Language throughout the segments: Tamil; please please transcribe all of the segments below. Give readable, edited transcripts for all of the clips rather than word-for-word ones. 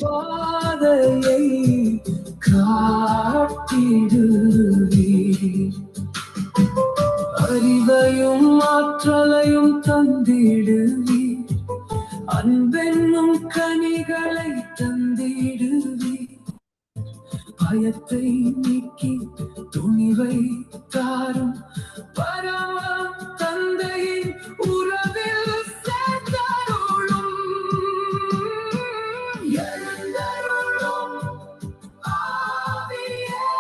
பாதையை காட்டிடுவீர். அறிவையும் ஆற்றலையும் தந்திடுவீர். அன்பென்னும் கனிகளை தந்திடுவீர். பயத்தை நீக்கி துணிவை தாரும் பரம தந்தையின் உறவில் சேர்ந்தருளும். எழுந்தருளும் ஆவியே,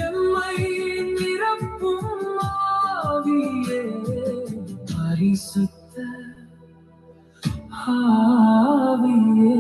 எம்மை நிரப்பும் ஆவியே, பரிசுத்த ஆவியே.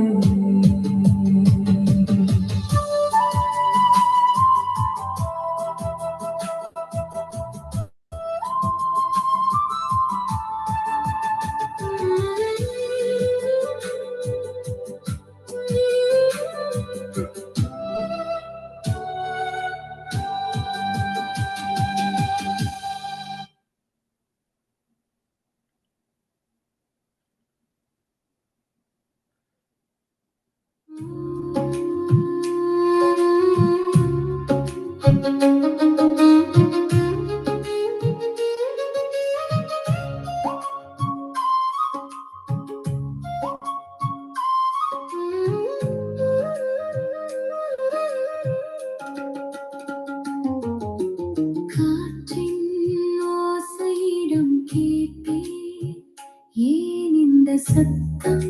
சத்தம்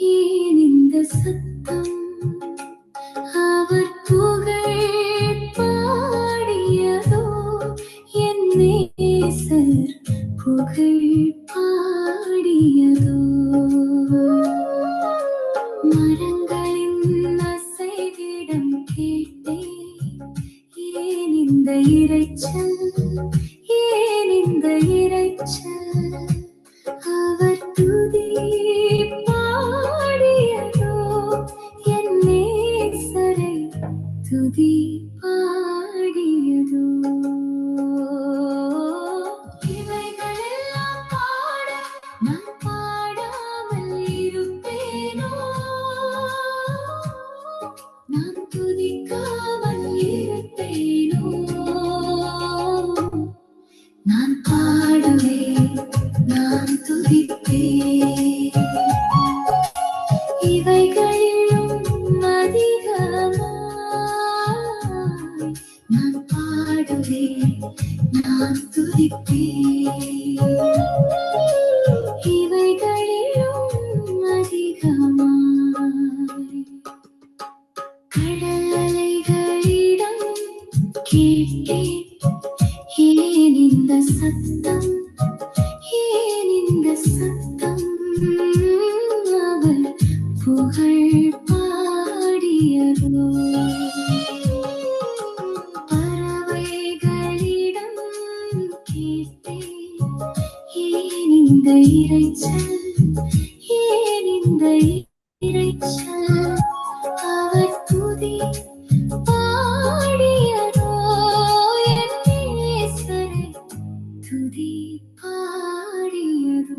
ஏன் இந்த சத்தம்? அவர் புகழ் பாடியதோ என் நேசர் புகழ் பாடியதோ. மரங்களின் அசைவிடம் கேட்டேன். ஏன் இந்த இரைச்சல்? ஏன் இந்த இரைச்சல்? அவர் துதி பாடியதோ என் நேசரை துதி பாடியதோ. இவைகளெல்லாம் பாட நான் பாடாமல் இருப்பேனோ? நான் துதிக்காமல் இருப்பேனோ? நான் பாடுவேன், நான் துதிப்பேன். இவைகளிலும் அதிகமாய் நான் பாடுவேன், நான் துதிப்பேன். இவைகளிலும் அதிகமாய் கடல் அலைகளிடம் கேட்டேன். ஏன் இந்த சத்தம்? ஏன் இந்த சத்தம்? அவர் புகழ் பாடியதோ. பறவைகளிடம் கேட்டேன். ஏன் இந்த இரைச்சல்? ஏன் இந்த இரைச்சல்? அவர் துதி பாடியதோ என் நேசரை துதி பாடியதோ.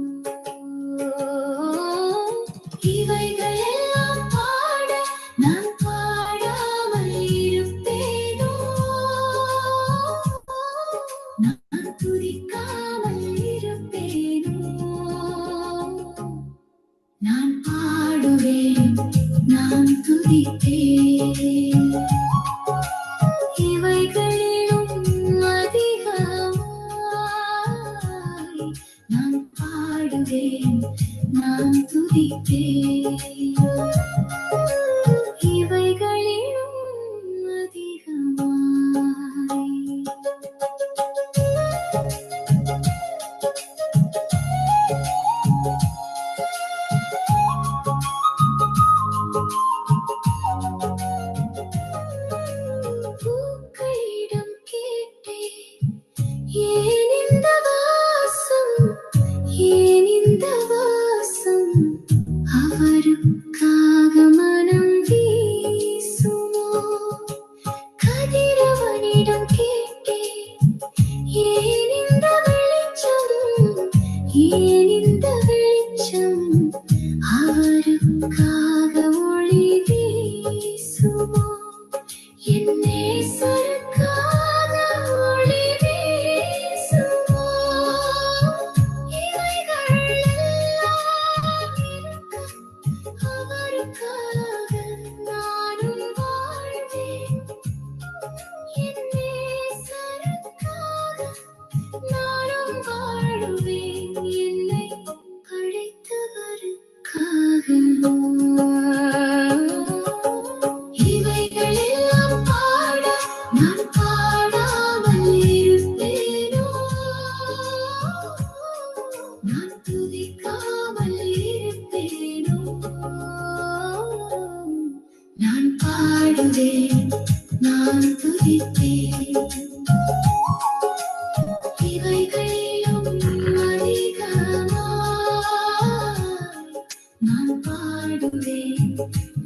இவைகளெல்லாம் பாட நான் பாடாமல் இருப்பேனோ? நான் துதிக்காமல் இருப்பேனோ? நான் பாடுவேன், நான் துதிப்பேன். இவைகளிலும் அதிகமாய் நான் பாடுவேன், நான் துதிப்பேன். இவைகளிலும் அதிகமாய் பூக்களிடம் கேட்டேன். ஏன் இந்த வாசம்? ஏன் இந்த வாசம்? அவருக்காக மனம் வீசுமோ? கதிரவனிடம் கேட்டேன். ஏன் இந்த வெளிச்சம்? ஏன் இந்த வெளிச்சம்? அவருக்காக ஒளி இவைகளுக்காக நானும் வாழ்வேன். என் நேசருக்காக நானும் வாழுவேன். என்னை படைத்தவருக்காக. இவைகளெல்லாம் பாட நான் பாடாமல் இருப்பேனோ? நான் துதிக்காமல் இருப்பேனோ? நான் பாடுவேன், நான் துதிப்பேன். இவைகளிலும் அதிகமாய் நான் பாடுவேன்,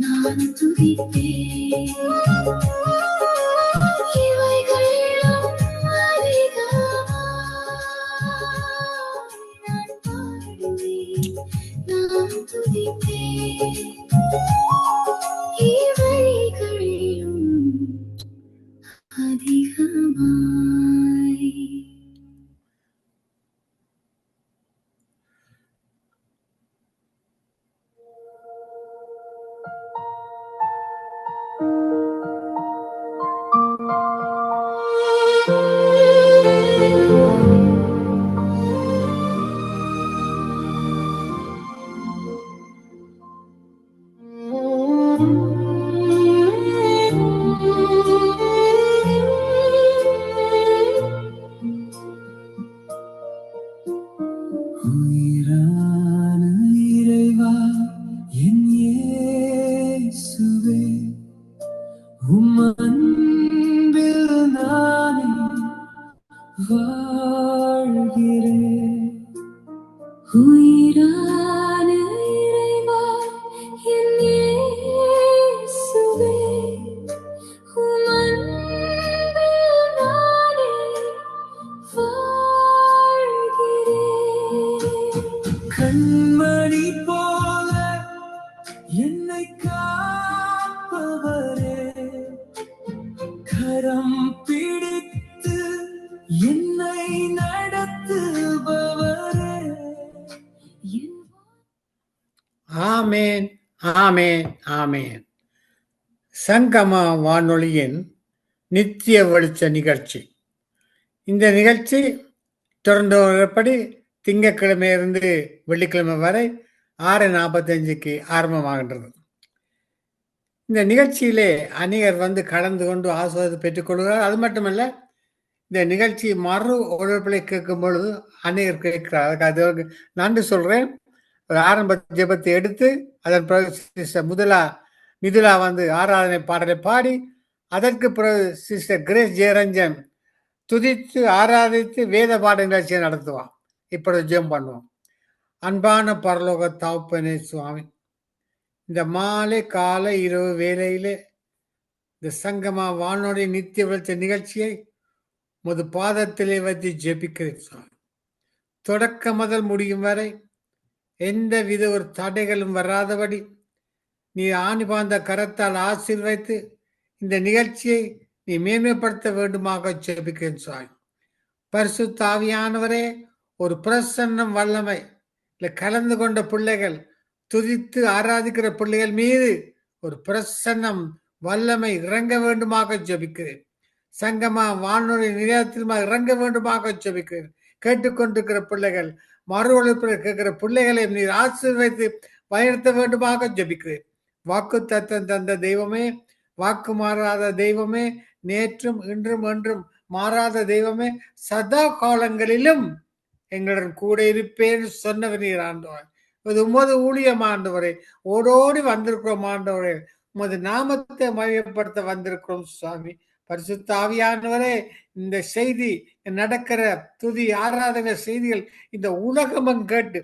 நான் துதிப்பேன். இவைகளிலும் அதிகமாய் நான் பாடுவேன், நான் துதிப்பேன். இவைகளிலும் அதிகமாய். உயிரான இறைவா என் இயேசுவே, உம் அன்பில் நானே வாழ்கிறேன். உயிரான இறைவா என் இயேசுவே, உம் அன்பில் நானே வாழ்கிறேன். கண்மணி போல என்னை காப்பவரே, கரம் பிடித்து என்னை நடத்துபவரே. ஆமேன், ஆமேன், ஆமேன். சங்கம வானொலியின் நித்திய வெளிச்ச நிகழ்ச்சி. இந்த நிகழ்ச்சி தொடர்ந்து வரப்படி திங்கட்கிழமையிலிருந்து வெள்ளிக்கிழமை வரை 6:45 ஆரம்பமாகின்றது. இந்த நிகழ்ச்சியிலே அநேகர் கலந்து கொண்டு ஆசீர்வாதத்தை பெற்றுக்கொள்கிறார். அது மட்டுமல்ல, இந்த நிகழ்ச்சி மறு ஒளிபரப்பை கேட்கும் பொழுது அநேகர் கேட்கிறார். அதுக்கு அது நன்றி சொல்றேன். ஒரு ஆரம்ப ஜெபத்தை எடுத்து அதன் பிறகு சிஸ்டர் மிதுலா ஆராதனை பாடலை பாடி, அதற்கு பிறகு சிஸ்டர் கிரேஸ் ஜெயரஞ்சன் துதித்து ஆராதித்து வேத பாட நிகழ்ச்சியை நடத்துவான். இப்பொழுது ஜெபம் பண்ணுவோம். அன்பான பரலோக தகப்பனே சுவாமி, இந்த மாலை காலை இரவு வேளையிலே இந்த சங்கமா வானொலி நித்திய வெளிச்ச நிகழ்ச்சியை முது பாதத்திலே வைத்து ஜெபிக்கிறேன் சுவாமி. தொடக்க முதல் முடியும் வரை எந்த வித ஒரு தடைகளும் வராதபடி நீ ஆணிபாந்த கரத்தால் ஆசீர்வைத்து இந்த நிகழ்ச்சியை நீ மேன்மைப்படுத்த வேண்டுமாக ஜெபிக்கிறேன் சுவாமி. பரிசுத்த ஆவியானவரே, ஒரு பிரசன்னம் வல்லமை இல்லை கலந்து கொண்ட பிள்ளைகள், துதித்து ஆராதிக்கிற பிள்ளைகள் மீது ஒரு பிரசன்னம் வல்லமை இறங்க வேண்டுமாக ஜெபிக்கிறேன். சங்கமா வானொலி நிலையத்திலுமா இறங்க வேண்டுமாக ஜெபிக்கிறேன். கேட்டுக்கொண்டிருக்கிற பிள்ளைகள், மறு ஒளிபரப்பில் கேட்கிற பிள்ளைகளை நீர் ஆசீர்வதித்து வழிநடத்த வேண்டுமாக ஜெபிக்கிறேன். வாக்கு தத்தம் தந்த தெய்வமே, வாக்கு மாறாத தெய்வமே, நேற்றும் இன்றும் என்றும் மாறாத தெய்வமே, சதா காலங்களிலும் எங்களுடன் கூட இருப்பேன் சொன்னவர் நீர் ஆண்டவர். இது உமது ஊழியம் ஆண்டவரே, ஓடோடி வந்திருக்கிறோம் ஆண்டவரே, உமது நாமத்தை மையப்படுத்த வந்திருக்கிறோம் சுவாமி. பரிசுத்த ஆவியானவரே, இந்த செய்தி நடக்கிற துதி ஆராதனை செய்திகள் இந்த உலகமும் கேட்டு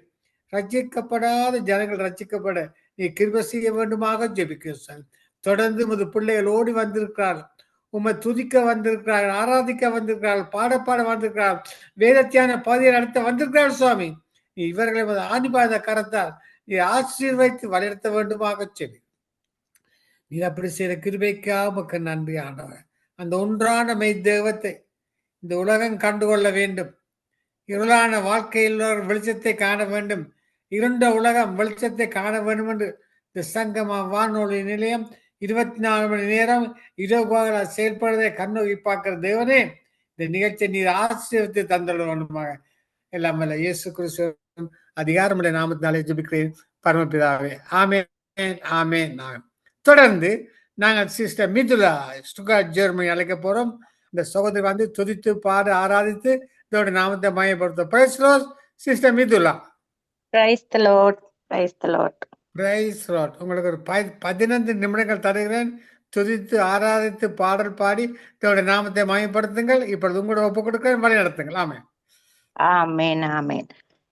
ரட்சிக்கப்படாத ஜனங்கள் ரட்சிக்கப்பட நீ கிருபை செய்ய வேண்டுமாக ஜெபிக்கிறோம் சாமி. தொடர்ந்து உமது பிள்ளைகள் ஓடி வந்திருக்கிறார்கள், உம்மை துதிக்க வந்திருக்கிறார்கள், ஆராதிக்க வந்திருக்கிறார்கள், பாட வந்திருக்கிறார்கள், வேதத்தியான பகுதியை நடத்த வந்திருக்கிறார்கள் சுவாமி. நீ இவர்களை ஆணிபாத கரத்தால் நீ ஆசீர்வைத்து வளர்த்த வேண்டுமாக செவி. நீ அப்படி செய்த கிருபைக்காக நன்றி ஆண்டவர். அந்த ஒன்றான மெய் தெய்வத்தை இந்த உலகம் கண்டுகொள்ள வேண்டும். இருளான வாழ்க்கையில் வெளிச்சத்தை காண வேண்டும். இருண்ட உலகம் வெளிச்சத்தை காண வேண்டும் என்று இந்த சங்கம வானொலி நிலையம் 24 மணி நேரம் இரவு செயல்படுவதை கண்ணோக்கி பார்க்கிற தேவனே, இந்த நிகழ்ச்சியை நீர் ஆசீர்வதித்து தந்துள்ள வேண்டுமாக எல்லாம் வல்ல இயேசு கிறிஸ்து அதிகாரமுடைய நாமத்தினாலே ஜெபிக்கிறேன் பரமபிதாவே. ஆமென், ஆமென், ஆமென். தொடர்ந்து நாங்கள் சிஸ்டர் மிதுலா ஸ்டுட்கார்ட் ஜெர்மனி அழைக்க போறோம். இந்த சகோதரி வந்து துதித்து பாடு ஆராதித்து இதோட நாமத்தை மையப்படுத்த. Praise Lord sister Mithula. Praise the Lord. Praise the Lord. Praise Lord. உங்களுக்கு ஒரு 15 நிமிடங்கள் தருகிறேன். துதித்து ஆராதித்து பாடல் பாடி இதோட நாமத்தை மையப்படுத்துங்கள். இப்பொழுது உங்களோட ஒப்பு கொடுக்க வழி நடத்துங்கள். ஆமென். ஆமென், ஆமென்.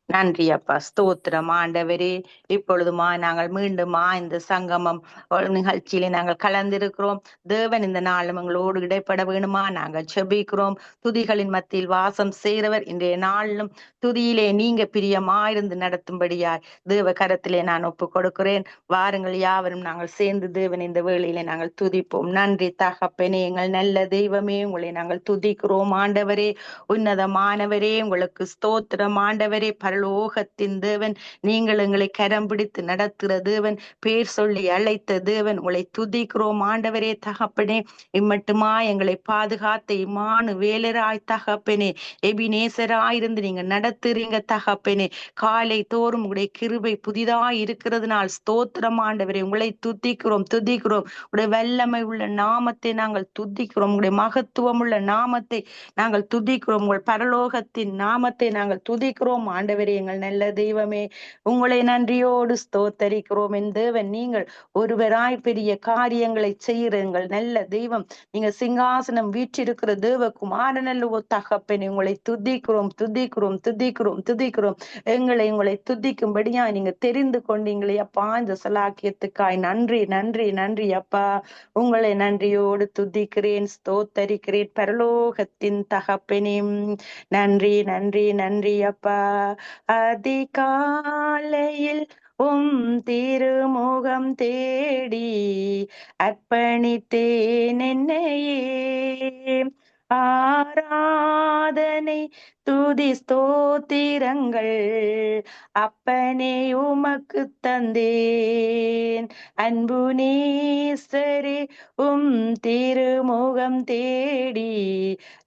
நன்றி அப்பா, ஸ்தோத்திரம் ஆண்டவரே. இப்பொழுதுமா நாங்கள் மீண்டுமா இந்த சங்கமம் நிகழ்ச்சியிலே நாங்கள் கலந்திருக்கிறோம். தேவன் இந்த நாளும் எங்களோடு இடைப்பட வேணுமா நாங்கள் செபிக்கிறோம். துதிகளின் மத்தியில் வாசம் செய்கிறவர் இன்றைய நாளிலும் துதியிலே நீங்க பிரியமாயிருந்து நடத்தும்படியாய் தேவ கரத்திலே நான் ஒப்பு கொடுக்கிறேன். வாருங்கள் யாவரும் நாங்கள் சேர்ந்து தேவன் இந்த வேளையிலே நாங்கள் துதிப்போம். நன்றி தகப்பனே, எங்கள் நல்ல தெய்வமே, உங்களை நாங்கள் துதிக்கிறோம் ஆண்டவரே. உன்னதமானவரே, உங்களுக்கு ஸ்தோத்திரம் ஆண்டவரே. பரலோகத்தின் தேவன், நீங்கள் எங்களை கரம் பிடித்து நடத்துகிற தேவன், பேர் சொல்லி அழைத்த தேவன், உங்களை துதிக்கிறோம் ஆண்டவரே. தகப்பனே, இம்மட்டுமா எங்களை பாதுகாத்த இம்மானு வேலராய் தகப்பனே, எபினேசராயிருந்து நீங்க நடத்துறீங்க தகப்பனே. காலை தோறும் உங்களுடைய கிருபை புதிதாய் இருக்கிறதுனால் ஸ்தோத்திரம் ஆண்டவரே. உங்களை துதிக்கிறோம் துதிக்கிறோம். உடைய வல்லமை உள்ள நாமத்தை நாங்கள் துதிக்கிறோம். உங்களுடைய மகத்துவம் உள்ள நாமத்தை நாங்கள் துதிக்கிறோம். உங்கள் பரலோகத்தின் நாமத்தை நாங்கள் துதிக்கிறோம் ஆண்டவரே. எங்கள் நல்ல தெய்வமே, உங்களை நன்றியோடு ஸ்தோத்தரிக்கிறோம். என் தேவன், நீங்கள் ஒருவராய் பெரிய காரியங்களை செய்கிறீர்கள் நல்ல தெய்வம். நீங்க சிங்காசனம் வீற்றிருக்கிற தேவ குமாரன் அல்லவோ தகப்பனே. உங்களை துதிக்கிறோம் துதிக்கிறோம் துதிக்கிறோம் துதிக்கிறோம். உங்களை துதிக்கும்படியா நீங்க தெரிந்து கொண்டீங்களே அப்பா. இந்த சலாக்கியத்துக்காய் நன்றி நன்றி நன்றி அப்பா. உங்களை நன்றியோடு துதிக்கிறேன் ஸ்தோத்தரிக்கிறேன் பரலோகத்தின் தகப்பனே. நன்றி நன்றி நன்றி அப்பா. அதிகாலையில் திருமுகம் தேடி அர்ப்பணித்தேன் என்னையே. ஆராதனை துதி ஸ்தோத்திரங்கள் அப்பனே உமக்கு தந்தேன். அன்பு நேசரே, திருமுகம் தேடி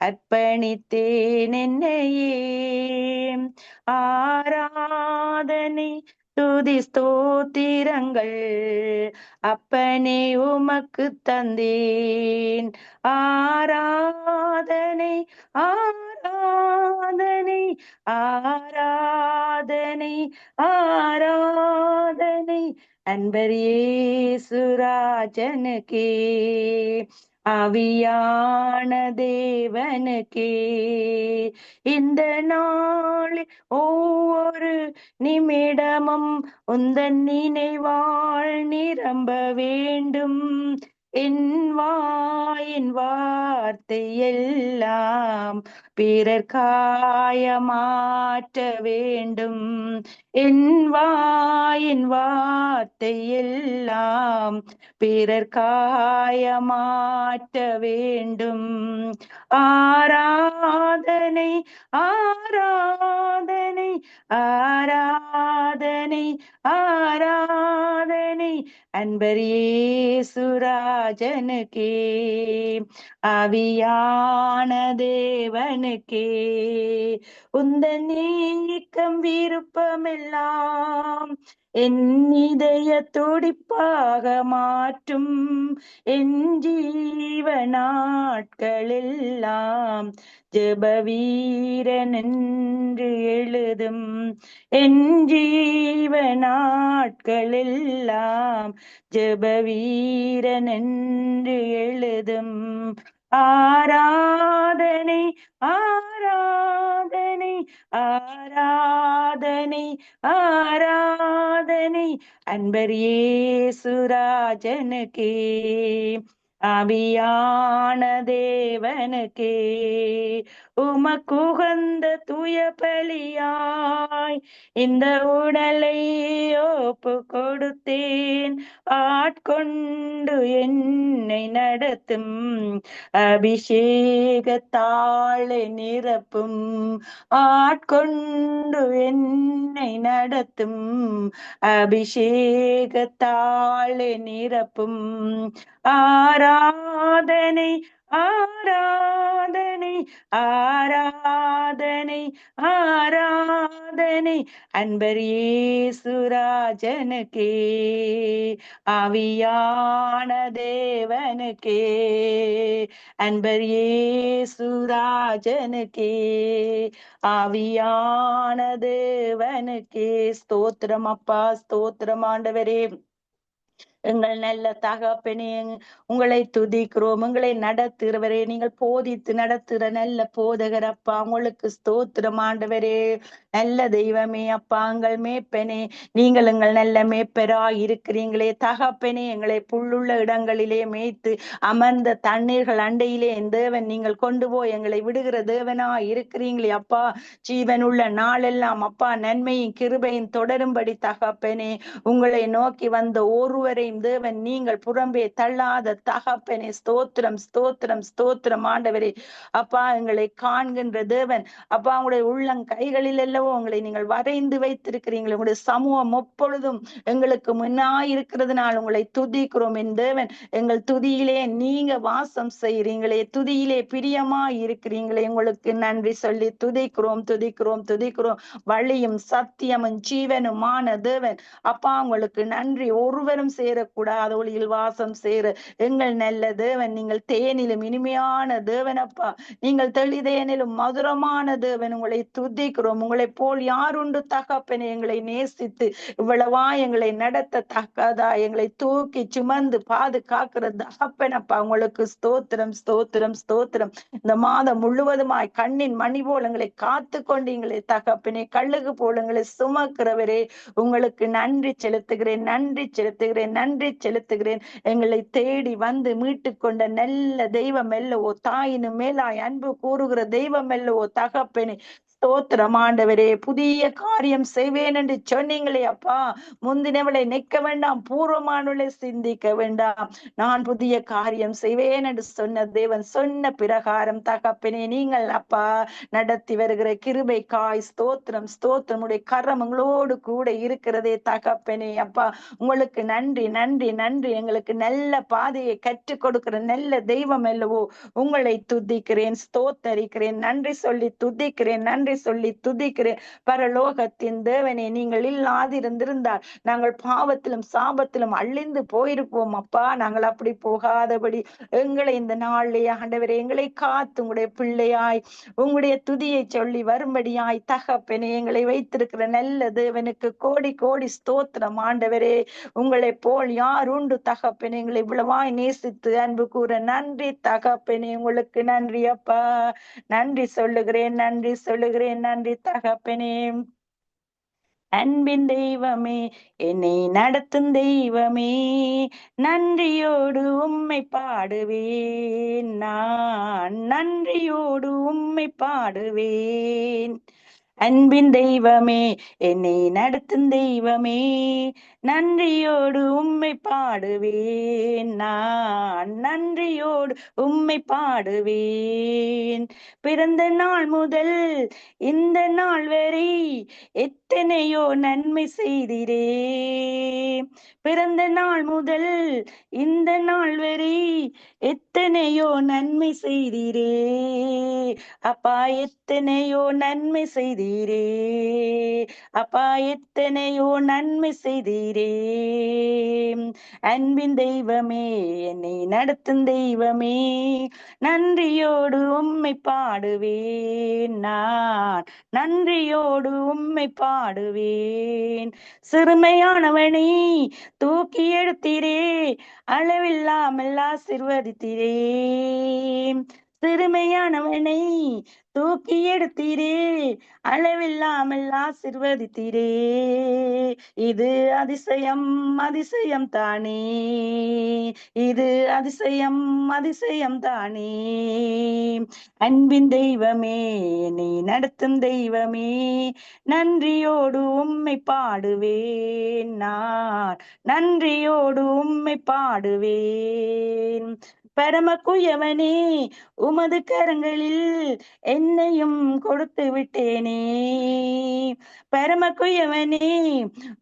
அர்ப்பணித்தேன் என்னையே. ஆராதனை துதி ஸ்தோத்திரங்கள் அப்பனே உமக்கு தந்தேன். ஆராதனை ஆராதனை ஆராதனை ஆராதனை அன்பர் இயேசுராஜனுக்கே, ஆவியான தேவனுக்கே. இந்த நாளில் ஒவ்வொரு நிமிடமும் உந்தன் நினைவாள் நிரம்ப வேண்டும். என் வாயின் வார்த்தை எல்லாம் பிறர் காயமாற்ற வேண்டும். என் வாயின் வார்த்தை எல்லாம் பிறர் காயமாற்ற வேண்டும். ஆராதனை ஆராதனை ஆராதனை ஆராதனை அன்பர் இயேசுராஜனுக்கே, ஆவியான தேவனுக்கே. உந்தன் நீக்கம் விருப்பமெல்லாம் என் இதய துடிப்பாக மாற்றும். என் ஜீவ நாட்களெல்லாம் ஜெப வீரன் என்று எழுதும். என் ஜீவ நாட்களெல்லாம் ஜெப வீரன் என்று எழுதும். ஆராதனை ஆராதனை ஆராதனை ஆராதனை அன்பர் இயேசுராஜனுக்கே, ஆவியான தேவனுக்கே. உமக்குகந்த தூய பலியாய் இந்த உடலை ஒப்பு கொடுத்தேன். ஆட்கொண்டு என்னை நடத்தும் அபிஷேகத்தாளை நிரப்பும் ஆட்கொண்டு என்னை நடத்தும் அபிஷேகத்தாளை நிரப்பும் ஆராதனை ஆராதனை ஆராதனை ஆராதனை அன்பர் இயேசுராஜனுக்கே ஆவியான தேவனுக்கே அன்பர் இயேசுராஜனுக்கே ஆவியான தேவனுக்கே ஸ்தோத்திரம் அப்பா ஸ்தோத்திரம் ஆண்டவரே எங்கள் நல்ல தகப்பனே உங்களை துதிக்கிறோம் உங்களை நடத்துகிறவரே நீங்கள் போதித்து நடத்துகிற நல்ல போதகர் அப்பா உங்களுக்கு ஸ்தோத்திரம் ஆண்டவரே நல்ல தெய்வமே அப்பா எங்கள் மேப்பனே நீங்கள் எங்கள் நல்ல மேப்பரா இருக்கிறீங்களே தகப்பனே எங்களை புல்லுள்ள இடங்களிலே மேய்த்து அமர்ந்த தண்ணீர்கள் அண்டையிலே என் தேவன் நீங்கள் கொண்டு போய் எங்களை விடுகிற தேவனா இருக்கிறீங்களே அப்பா ஜீவனுள்ள நாளெல்லாம் அப்பா நன்மையும் கிருபையும் தொடரும்படி தகப்பனே உங்களை நோக்கி வந்த ஒருவரை தேவன் நீங்கள் புறம்பே தள்ளாத தகப்பனே ஸ்தோத்திரம் ஸ்தோத்திரம் ஸ்தோத்திரம் ஆண்டவரே அப்பா எங்களை காண்கின்ற தேவன் அப்பா உங்களுடைய உள்ளங்கைகளில் அல்லவோ உங்களை நீங்கள் வரைந்து வைத்திருக்கிறீங்களே உங்களுடைய சமூகம் எப்பொழுதும் எங்களுக்கு முன்னாயிருக்கிறதுனால் உங்களை துதிக்கிறோம் என் தேவன் எங்கள் துதியிலே நீங்க வாசம் செய்கிறீங்களே துதியிலே பிரியமா இருக்கிறீங்களே உங்களுக்கு நன்றி சொல்லி துதிக்கிறோம் துதிக்கிறோம் துதிக்கிறோம் வழியும் சத்தியமும் ஜீவனுமான தேவன் அப்பா உங்களுக்கு நன்றி ஒருவரும் சேரக்கூடாத ஒளியில் வாசம் சேர எங்கள் நல்ல தேவன் நீங்கள் தேனிலும் இனிமையான தேவன் அப்பா நீங்கள் தெளிதேனிலும் மதுரமான தேவன் உங்களை துதிக்கிறோம் உங்களை போல் யாருண்டு தகப்பனே எங்களை நேசித்து இவ்வளவா எங்களை நடத்த தக்கதா எங்களை தூக்கி சுமந்து பாதுகாக்கிற தகப்பன் அப்பா உங்களுக்கு ஸ்தோத்திரம் ஸ்தோத்திரம் ஸ்தோத்திரம் இந்த மாதம் முழுவதுமாய் கண்ணின் மணி போல் எங்களை காத்து கொண்டீங்களே தகப்பனே கழுகு போல் எங்களை சுமக்கிறவரே உங்களுக்கு நன்றி செலுத்துகிறேன் நன்றி செலுத்துகிறேன் நன்றி செலுத்துகிறேன் எங்களை தேடி வந்து மீட்டு கொண்ட நல்ல தெய்வம் அல்லவோ தாயினும் மேலாய் அன்பு கூறுகிற தெய்வம் அல்லவோ தகப்பனே ஸ்தோத்திரம் ஆண்டவரே புதிய காரியம் செய்வேன் என்று சொன்னீங்களே அப்பா முந்தினவளை நிற்க வேண்டாம் பூர்வமானவளை சிந்திக்க வேண்டாம் நான் புதிய காரியம் செய்வேன் என்று சொன்ன தேவன் சொன்ன பிரகாரம் தகப்பனே நீங்கள் அப்பா நடத்தி வருகிற கிருபை காய் ஸ்தோத்திரம் ஸ்தோத்திரம் உடைய கரம் உங்களோடு கூட இருக்கிறதே தகப்பனே அப்பா உங்களுக்கு நன்றி நன்றி நன்றி எங்களுக்கு நல்ல பாதையை கற்றுக் கொடுக்கிற நல்ல தெய்வம் அல்லவோ உங்களை துதிக்கிறேன் ஸ்தோத்தரிக்கிறேன் நன்றி சொல்லி துதிக்கிறேன் நன்றி சொல்லி துதிக்கிறேன் பரலோகத்தின் தேவனே நீங்கள் இல்லாதிருந்திருந்தால் நாங்கள் பாவத்திலும் சாபத்திலும் அழிந்து போயிருப்போம் அப்பா நாங்கள் அப்படி போகாதபடி எங்களை இந்த நாளிலே ஆண்டவரே எங்களை காத்து உங்களுடைய பிள்ளையாய் உங்களுடைய துதியை சொல்லி வரும்படியாய் தகப்பனே எங்களை வைத்திருக்கிற நல்ல தேவனுக்கு கோடி கோடி ஸ்தோத்திரம் ஆண்டவரே உங்களை போல் யார் உண்டு தகப்பனே எங்களை இவ்வளவாய் நேசித்து அன்பு கூற நன்றி தகப்பனே உங்களுக்கு நன்றி அப்பா நன்றி சொல்லுகிறேன் நன்றி தகப்பனே அன்பின் தெய்வமே என்னை நடத்தும் தெய்வமே நன்றியோடு உம்மை பாடுவேன் நான் நன்றியோடு உம்மை பாடுவேன் அன்பின் தெய்வமே என்னை நடத்தும் தெய்வமே நன்றியோடு உம்மை பாடுவேன் நான் நன்றியோடு உம்மை பாடுவேன் பிறந்த நாள் முதல் இந்த நாள் வரை எத்தனையோ நன்மை செய்திரே பிறந்த நாள் முதல் இந்த நாள் வரை எத்தனையோ நன்மை செய்திரே அப்பா எத்தனையோ நன்மை செய்தீரே அப்பா எத்தனையோ நன்மை செய்தீரே அன்பின் தெய்வமே என்னை நடத்தும் தெய்வமே நன்றியோடு உம்மை பாடுவேன் நான் நன்றியோடு உம்மை பாடுவேன் சிறுமையானவனை தூக்கி எடுத்தீரே அளவில்லாமல் ஆசீர்வதித்தீரே சிறுமையானவனை தூக்கி எடுத்தீரே, அளவில்லாமல் ஆசிர்வதித்தீரே. இது அதிசயம் அதிசயம் தானே, இது அதிசயம் அதிசயம் தானே. அன்பின் தெய்வமே, நீ நடத்தும் தெய்வமே, நன்றியோடு உம்மை பாடுவேன் நான், நன்றியோடு உம்மை பாடுவேன். பரம குயவனே, உமது கரங்களில் என்னையும் கொடுத்து விட்டேனே. பரம குயவனே,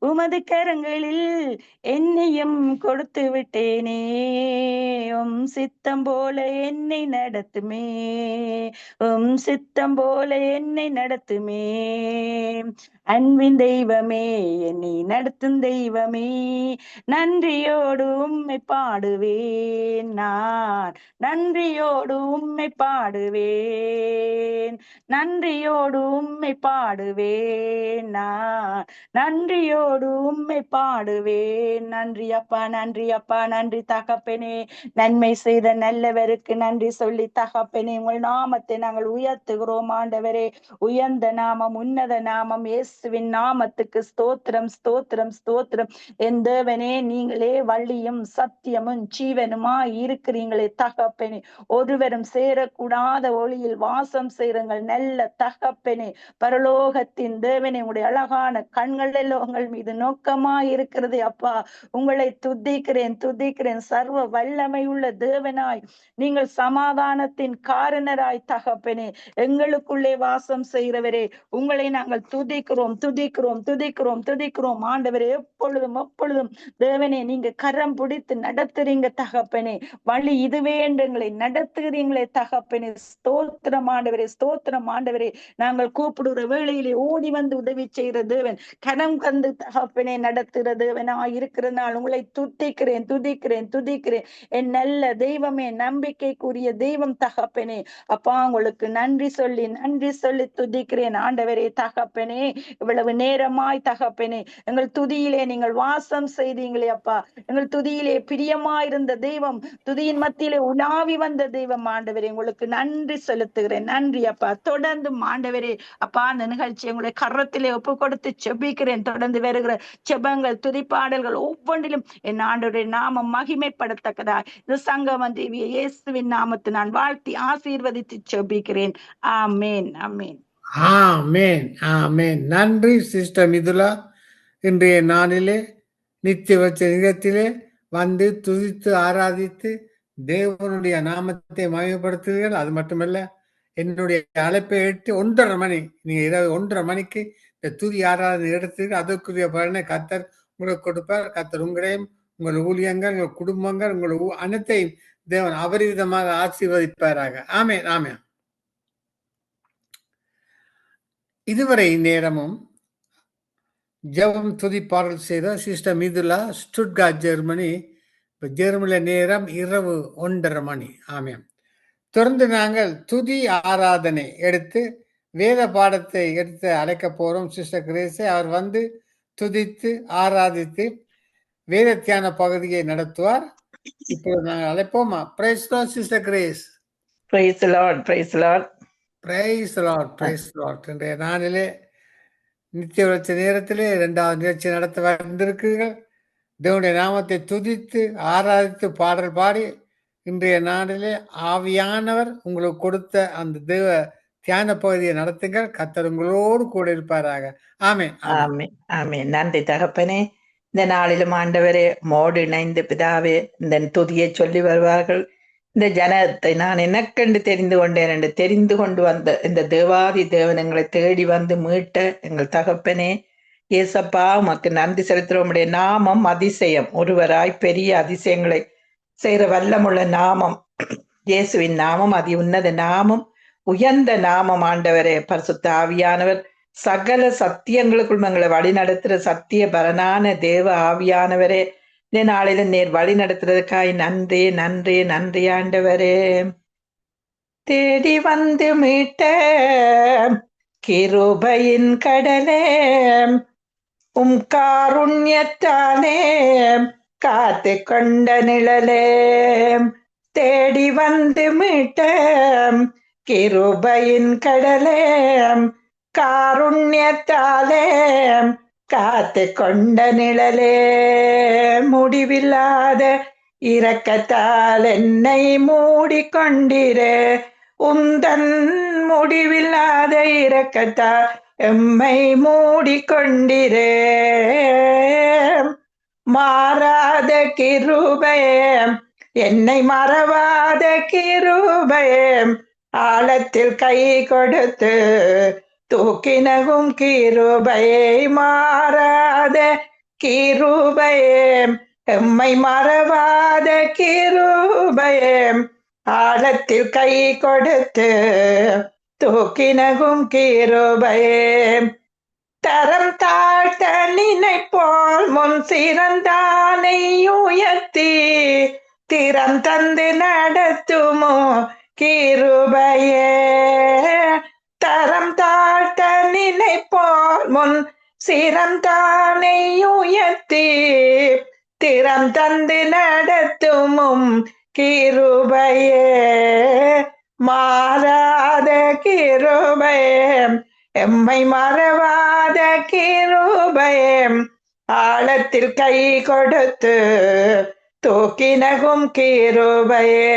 உமது கரங்களில் என்னையும் கொடுத்து விட்டேனே. சித்தம் போல என்னை நடத்துமே, சித்தம் போல என்னை நடத்துமே. அன்பின் தெய்வமே, என்னை நடத்தும் தெய்வமே, நன்றியோடு உம்மை பாடுவேன் நான், நன்றியோடு உம்மை பாடுவேன், நன்றியோடு உம்மை பாடுவேன் நான், நன்றியோடு உம்மை பாடுவேன். நன்றி அப்பா, நன்றி அப்பா, நன்றி தகப்பனே. நன்மை செய்த நல்லவருக்கு நன்றி சொல்லி தகப்பனே, உங்கள் நாமத்தை நாங்கள் உயர்த்துகிறோம் ஆண்டவரே. உயர்ந்த நாமம், உன்னத நாமம், இயேசுவின் நாமத்துக்கு ஸ்தோத்திரம், ஸ்தோத்திரம், ஸ்தோத்திரம். என் தேவனே, நீங்களே வள்ளியும் சத்தியமும் ஜீவனுமா இருக்கிறீங்களே தகப்பனே. ஒருவரும் சேரக்கூடாத ஒளியில் வாசம் செய்யுங்கள் நல்ல தகப்பனே. பரலோகத்தின் தேவனே, உங்களுடைய அழகான கண்கள் எல்லாம் உங்கள் மீது நோக்கமா இருக்கிறது அப்பா. உங்களை துதிக்கிறேன், துதிக்கிறேன். சர்வ வல்லமை உள்ள தேவனாய், நீங்கள் சமாதானத்தின் காரணராய் தகப்பனே, எங்களுக்குள்ளே வாசம் செய்கிறவரே, உங்களை நாங்கள் துதிக்கிறோம், துதிக்கிறோம், துதிக்கிறோம், துதிக்கிறோம் ஆண்டவரே. எப்பொழுதும் எப்பொழுதும் தேவனே, நீங்க கரம் பிடித்து நடத்துறீங்க தகப்பனே. வழி இதுவே என்று எங்களை நடத்துகிறீங்களே தகப்பனே. ஸ்தோத்திரம் ஆண்டவரே, ஸ்தோத்திரம் ஆண்டவரே. நாங்கள் கூப்பிடுற வேளையிலே ஓடி வந்து உதவி செய்கிற தேவன், கரம் கந்து தகப்பனே நடத்துகிற தேவனா இருக்கிறதுனால் உங்களை துதிக்கிறேன், துதிக்கிறேன், துதிக்கிறேன். என் நல்ல தெய்வமே, நம்பிக்கைக்குரிய தெய்வம் தகப்பனே. அப்பா, உங்களுக்கு நன்றி சொல்லி நன்றி சொல்லி துதிக்கிறேன் ஆண்டவரே தகப்பனே. இவ்வளவு நேரமாய் தகப்பனே, எங்கள் துதியிலே நீங்கள் வாசம் செய்தீங்களே அப்பா. எங்கள் துதியிலே பிரியமாயிருந்த தெய்வம், துதியின் மத்தியிலே உலாவி வந்த தெய்வம் ஆண்டவரே. உங்களுக்கு நன்றி செலுத்துகிறேன். நன்றி அப்பா. தொடர்ந்து ஆண்டவரே அப்பா, அந்த நிகழ்ச்சி உங்களுடைய கரத்திலே ஒப்பு கொடுத்து செபிக்கிறேன். தொடர்ந்து வருகிற செபங்கள், துதிப்பாடல்கள் ஒவ்வொன்றிலும் என் ஆண்டவருடைய நாமம் மகிமைப்படத்தக்கதா இந்த சங்கமம் தேவிய இயேசுவின் நாமத்தை நான் வாழ்த்தி ஆசீர்வதித்து செபிக்கிறேன். ஆமேன், ஆமேன், ஆமேன், ஆமேன். நன்றி சிஸ்டர் மிதுலா. இன்றைய நாளிலே நித்திய வச்ச நிகழ்ச்சியிலே வந்து துதித்து ஆராதித்து தேவனுடைய நாமத்தை மகிமைப்படுத்துகிறீர்கள். அது மட்டுமல்ல, என்னுடைய அழைப்பை ஏற்று 1:30 மணி, நீங்க இரவு 1:30 மணிக்கு இந்த துதி ஆராதனை எடுத்து அதற்குரிய பலனை கர்த்தர் உங்களுக்கு கொடுப்பார். கர்த்தர் உங்களையும், உங்கள் ஊழியங்கள், உங்கள் குடும்பங்கள், உங்கள் அனைத்தையும் தேவன் அபரிவிதமாக ஆசீர்வதிப்பாராக. ஆமேன், ஆமேன். இதுவரை நேரமும் ஜெபம் துதி பாடல் செய்த சிஸ்டர் மிதுலா, ஸ்டுட்கார்ட், ஜெர்மனி. இப்போ ஜெர்மனில நேரம் இரவு 1:30 மணி. ஆமேன். தொடர்ந்து நாங்கள் துதி ஆராதனை எடுத்து வேத பாடத்தை எடுத்து அழைக்க போறோம் சிஸ்டர் கிரேஸை. அவர் வந்து துதித்து ஆராதித்து வேத தியான பகுதியை நடத்துவார். இப்போது நாங்கள் அழைப்போமா? Praise Lord sister Grace. Praise Lord, praise Lord, praise Lord, praise Lord. இன்றைய நாளிலே நித்திய வளர்ச்சி நேரத்திலே 2வது நிகழ்ச்சி நடத்த வந்திருக்கிறீர்கள். தேவனுடைய நாமத்தை துதித்து ஆராதித்து பாடல் பாடி இன்றைய நாளிலே ஆவியானவர் உங்களுக்கு கொடுத்த அந்த தேவ தியான பகுதியை நடத்துங்கள். கர்த்தர் உங்களோடு கூட இருப்பாராக. ஆமென், ஆமென், ஆமென். நன்றி தகப்பனே. இந்த நாளிலும் ஆண்டவரே, மோடு இணைந்து பிதாவே இந்த துதியை சொல்லி வருவார்கள். இந்த ஜனத்தை நான் எனக்கென்று தெரிந்து கொண்டேன் என்று தெரிந்து கொண்டு வந்த இந்த தேவாதி தேவன் எங்களை தேடி வந்து மீட்ட எங்கள் தகப்பனே ஏசப்பா, உமக்கு நன்றி செலுத்துகிறோம். உடைய நாமம் அதிசயம், ஒருவராய் பெரிய அதிசயங்களை செய்கிற வல்லமுள்ள நாமம் இயேசுவின் நாமம், அதி உன்னத நாமம், உயர்ந்த நாமம் ஆண்டவரே. பரிசுத்த ஆவியானவர் சகல சத்தியங்களுக்குள் எங்களை வழி நடத்துகிற சத்திய பரனான தேவ ஆவியானவரே, இந்த நாளில நேர் வழி நடத்துறதுக்காய் நன்றி, நன்றி, நன்றி ஆண்டவரே. தேடி வந்து மீட்ட கிருபையின் கடலே, காருண்யத்தானே காத்து கொண்ட நிழலே, தேடி வந்து மீட்ட கிருபையின் கடலே காருண்யத்தாலே காத்து கொண்ட நிழலே முடிவில்லாத இரக்கத்தால் என்னை மூடிக்கொண்டிரே உந்தன் முடிவில்லாத இரக்கத்தால் எம்மை மூடிக்கொண்டிரே மாறாத கிருபையே என்னை மறவாத கிருபையே ஆழத்தில் கை கொடுத்து தூக்கினகும் கிருபையே மாறாத கிருபையே எம்மை மறவாத கிருபையே ஆழத்தில் கை கொடுத்து தூக்கினகும் கிருபையே தரம் தாழ்த்த நினைப்போல் முன் சிறந்தானை உயர்த்தி திறம் தந்து நடத்துமோ கிருபையே தரம் தாழ்த்த நினைப்போல் முன் சிறந்தானை உயர்த்தி திறம் தந்து நடத்துமும் கிருபையே மாறாத கிருபையே எம்மை மறவாத கிருபையே ஆழத்தில் கை கொடுத்து தூக்கினகும் கிருபையே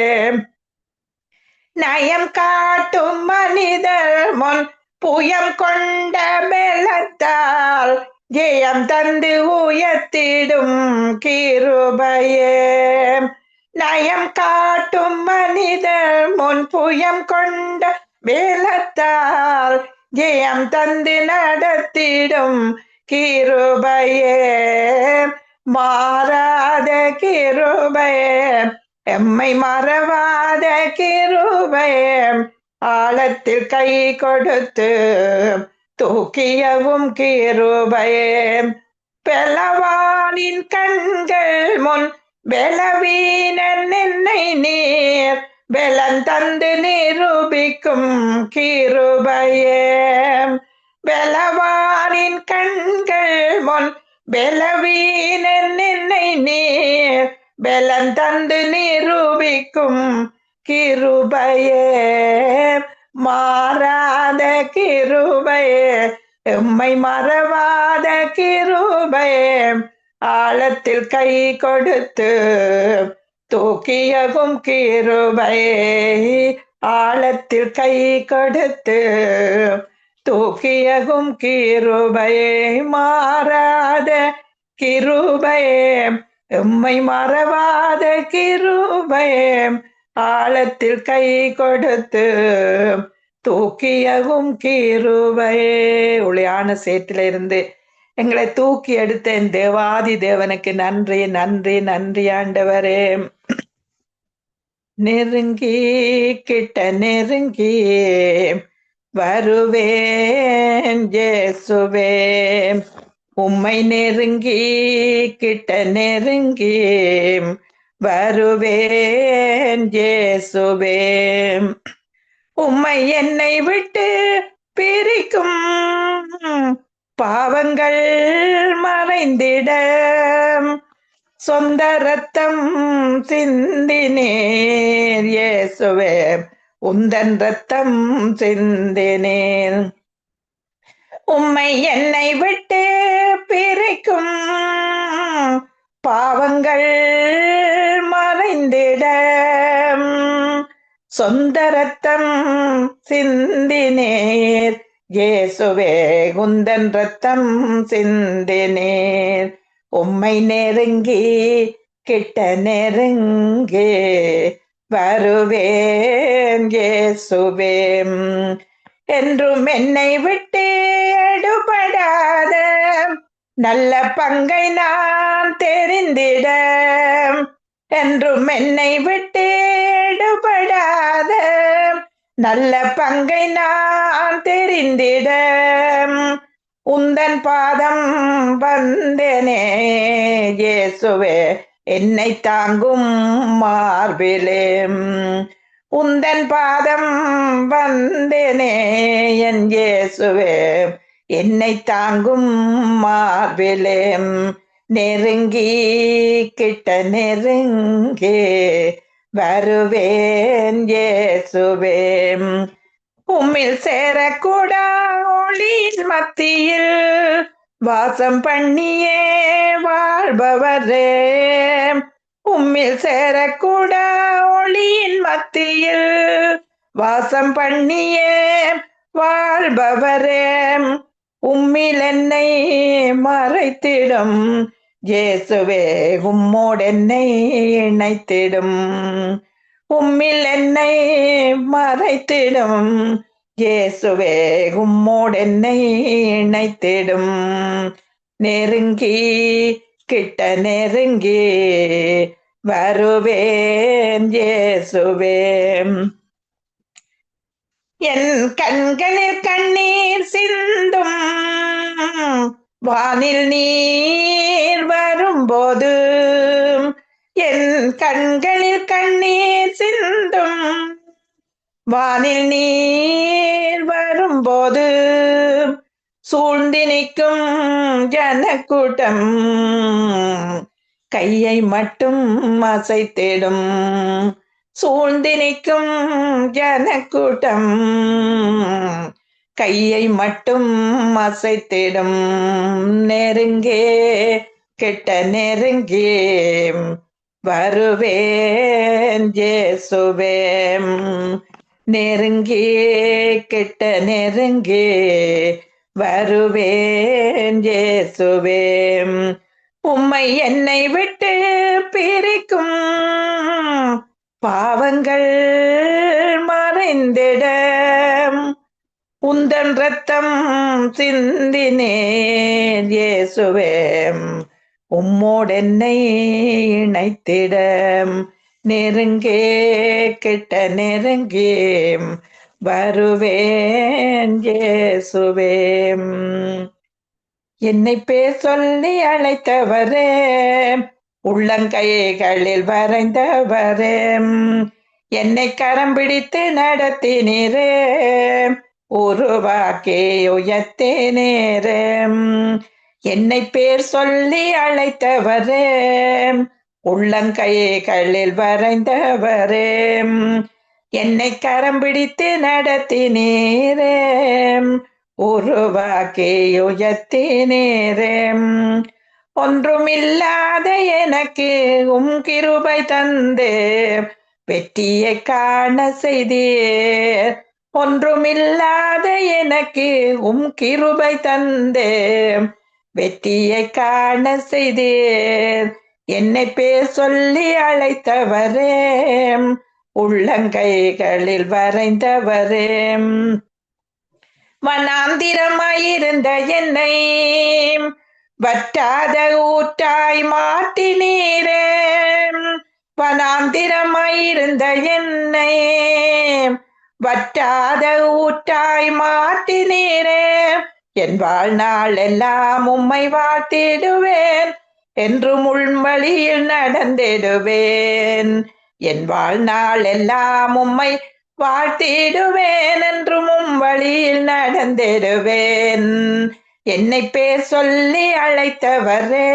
நயம் காட்டும் மனிதர் முன் புயம் கொண்ட மெலத்தால் ஜெயம் தந்து உயர்த்திடும் கிருபையே நயம் காட்டும் மனிதர் முன் புயம் கொண்ட வேலத்தால் ஜெயம் தந்து நடத்திடும் கிருபையே மாறாத கிருபையே எம்மை மறவாத கிருபையே ஆழத்தில் கை கொடுத்து தூக்கியவும் கிருபையே பெலவானின் கண்கள் முன் பெலவீனன் என்னை நீர் பெலன் தந்து நிரூபிக்கும் கிருபையே பெலவானின் கண்கள் முன் பெலவீனன் என்னை நீர் பெலன் தந்து நிரூபிக்கும் கிருபையே மாறாத கிருபையே எம்மை மறவாத கிருபையே ஆழத்தில் கை கொடுத்து தூக்கியகும் கிருபையே ஆழத்தில் கை கொடுத்து தூக்கியகும் கிருபையே மாறாத கிருபையே எம்மை மறவாத கிருபையே ஆழத்தில் கை கொடுத்து தூக்கியகும் கிருபையே ஒளியான சேற்றிலிருந்து எங்களை தூக்கி எடுத்த என் தேவாதி தேவனுக்கு நன்றி நன்றி நன்றி ஆண்டவரே நெருங்கி கிட்ட நெருங்கி வருவேன் இயேசுவே உம்மை நெருங்கி கிட்ட நெருங்கி வருவேன் இயேசுவே உம்மை என்னை விட்டு பிரிக்கும் பாவங்கள் மறைந்திட சொந்த ரத்தம் சிந்தினேர் இயேசுவே உந்தன் ரத்தம் சிந்தினேர் உம்மை என்னை விட்டு பிரிக்கும் பாவங்கள் மறைந்திட சொந்த ரத்தம் சிந்தினேர் இயேசுவே உந்தன் ரத்தம் சிந்தினேர் உம்மை நெருங்கி கிட்ட நெருங்கி வருவேன் இயேசுவே என்றும் என்னை விட்டு எடுபடாத நல்ல பங்கை நான் தெரிந்திட என்றும் என்னை விட்டு எடுபடாத நல்ல பங்கை நான் தெரிந்திட உந்தன் பாதம் வந்தேனே இயேசுவே என்னை தாங்கும் மார்பிலே உந்தன் பாதம் வந்தேனே என் இயேசுவே என்னை தாங்கும் மார்பிலே நெருங்கி கிட்ட நெருங்கி வருவேன் இயேசுவே. உம்மில் சேரக்கூட ஒளியின் மத்தியில் வாசம் பண்ணியே வாழ்பவரே. உம்மில் சேரக்கூட ஒளியின் மத்தியில் வாசம் பண்ணியே வாழ்பவரே. உம்மில் என்னை மறைத்திடும் இயேசுவே, உம்மோடு என்னை இணைத்திடும். உம்மில் என்னை மறைத்திடும் இயேசுவே, உம்மோடு என்னை இணைத்திடும். நெருங்கி கிட்ட நெருங்கி வருவேன் இயேசுவே. என் கண்களில் கண்ணீர் சிந்தும் வானில் நீர் வரும்போது, என் கண்களில் கண்ணீர் சிந்தும் வானில் நீர் வரும்போது, சூழ்ந்து நிற்கும் ஜனக்கூட்டம் கையை மட்டும் அசைத்திடும். சூழ்ந்து நிற்கும் ஜனக்கூட்டம் கையை மட்டும் அசைத்திடும். நெருங்கே கிட்ட நெருங்கி வருவேன் இயேசுவே. நெருங்கி கிட்ட நெருங்கி வருவேன் இயேசுவே. உம்மை என்னை விட்டு பிரிக்கும் பாவங்கள் மறைந்திட உந்தன் ரத்தம் சிந்தினேன் இயேசுவே. உம்மோடு என்னை இணைத்திட நெருங்கே கிட்ட நெருங்கி வருவேன் இயேசுவே. என்னை பேர் சொல்லி அழைத்தவரே, உள்ளங்கைகளில் வரைந்தவரே, என்னை கரம் பிடித்து நடத்தினீரே, உருவாக்கி உயர்த்தினீரே. என்னை பேர் சொல்லி அழைத்தவரே, உள்ளங்கைகளில் வரைந்தவரே, என்னை கரம் பிடித்து நடத்தினீரே, உருவாக்கி உயர்த்தினீரே. ஒன்றுமில்லாத எனக்கு உம் கிருபை தந்தே வெற்றியை காண செய்தீர். ஒன்றுமில்லாத எனக்கு உம் கிருபை தந்தே வெற்றியை காண செய்தீர். என்னை பேர் சொல்லி அழைத்தவரே, உள்ளங்கைகளில் வரைந்தவரே. வனாந்திரமாயிருந்த என்னை வற்றாத ஊற்றாய் மாற்றினீரே. வனாந்திரமாயிருந்த என்னை வற்றாத ஊற்றாய் மாற்றினீரே. என் வாழ்நாள் எல்லாம் உம்மை வாழ்த்திடுவேன், என்றும் உள்வழியில் நடந்திடுவேன். என் வாழ்நாள் எல்லாம் உம்மை வாழ்த்திடுவேன், என்றும் உம் வழியில் நடந்திடுவேன். என்னை பேர் சொல்லி அழைத்தவரே,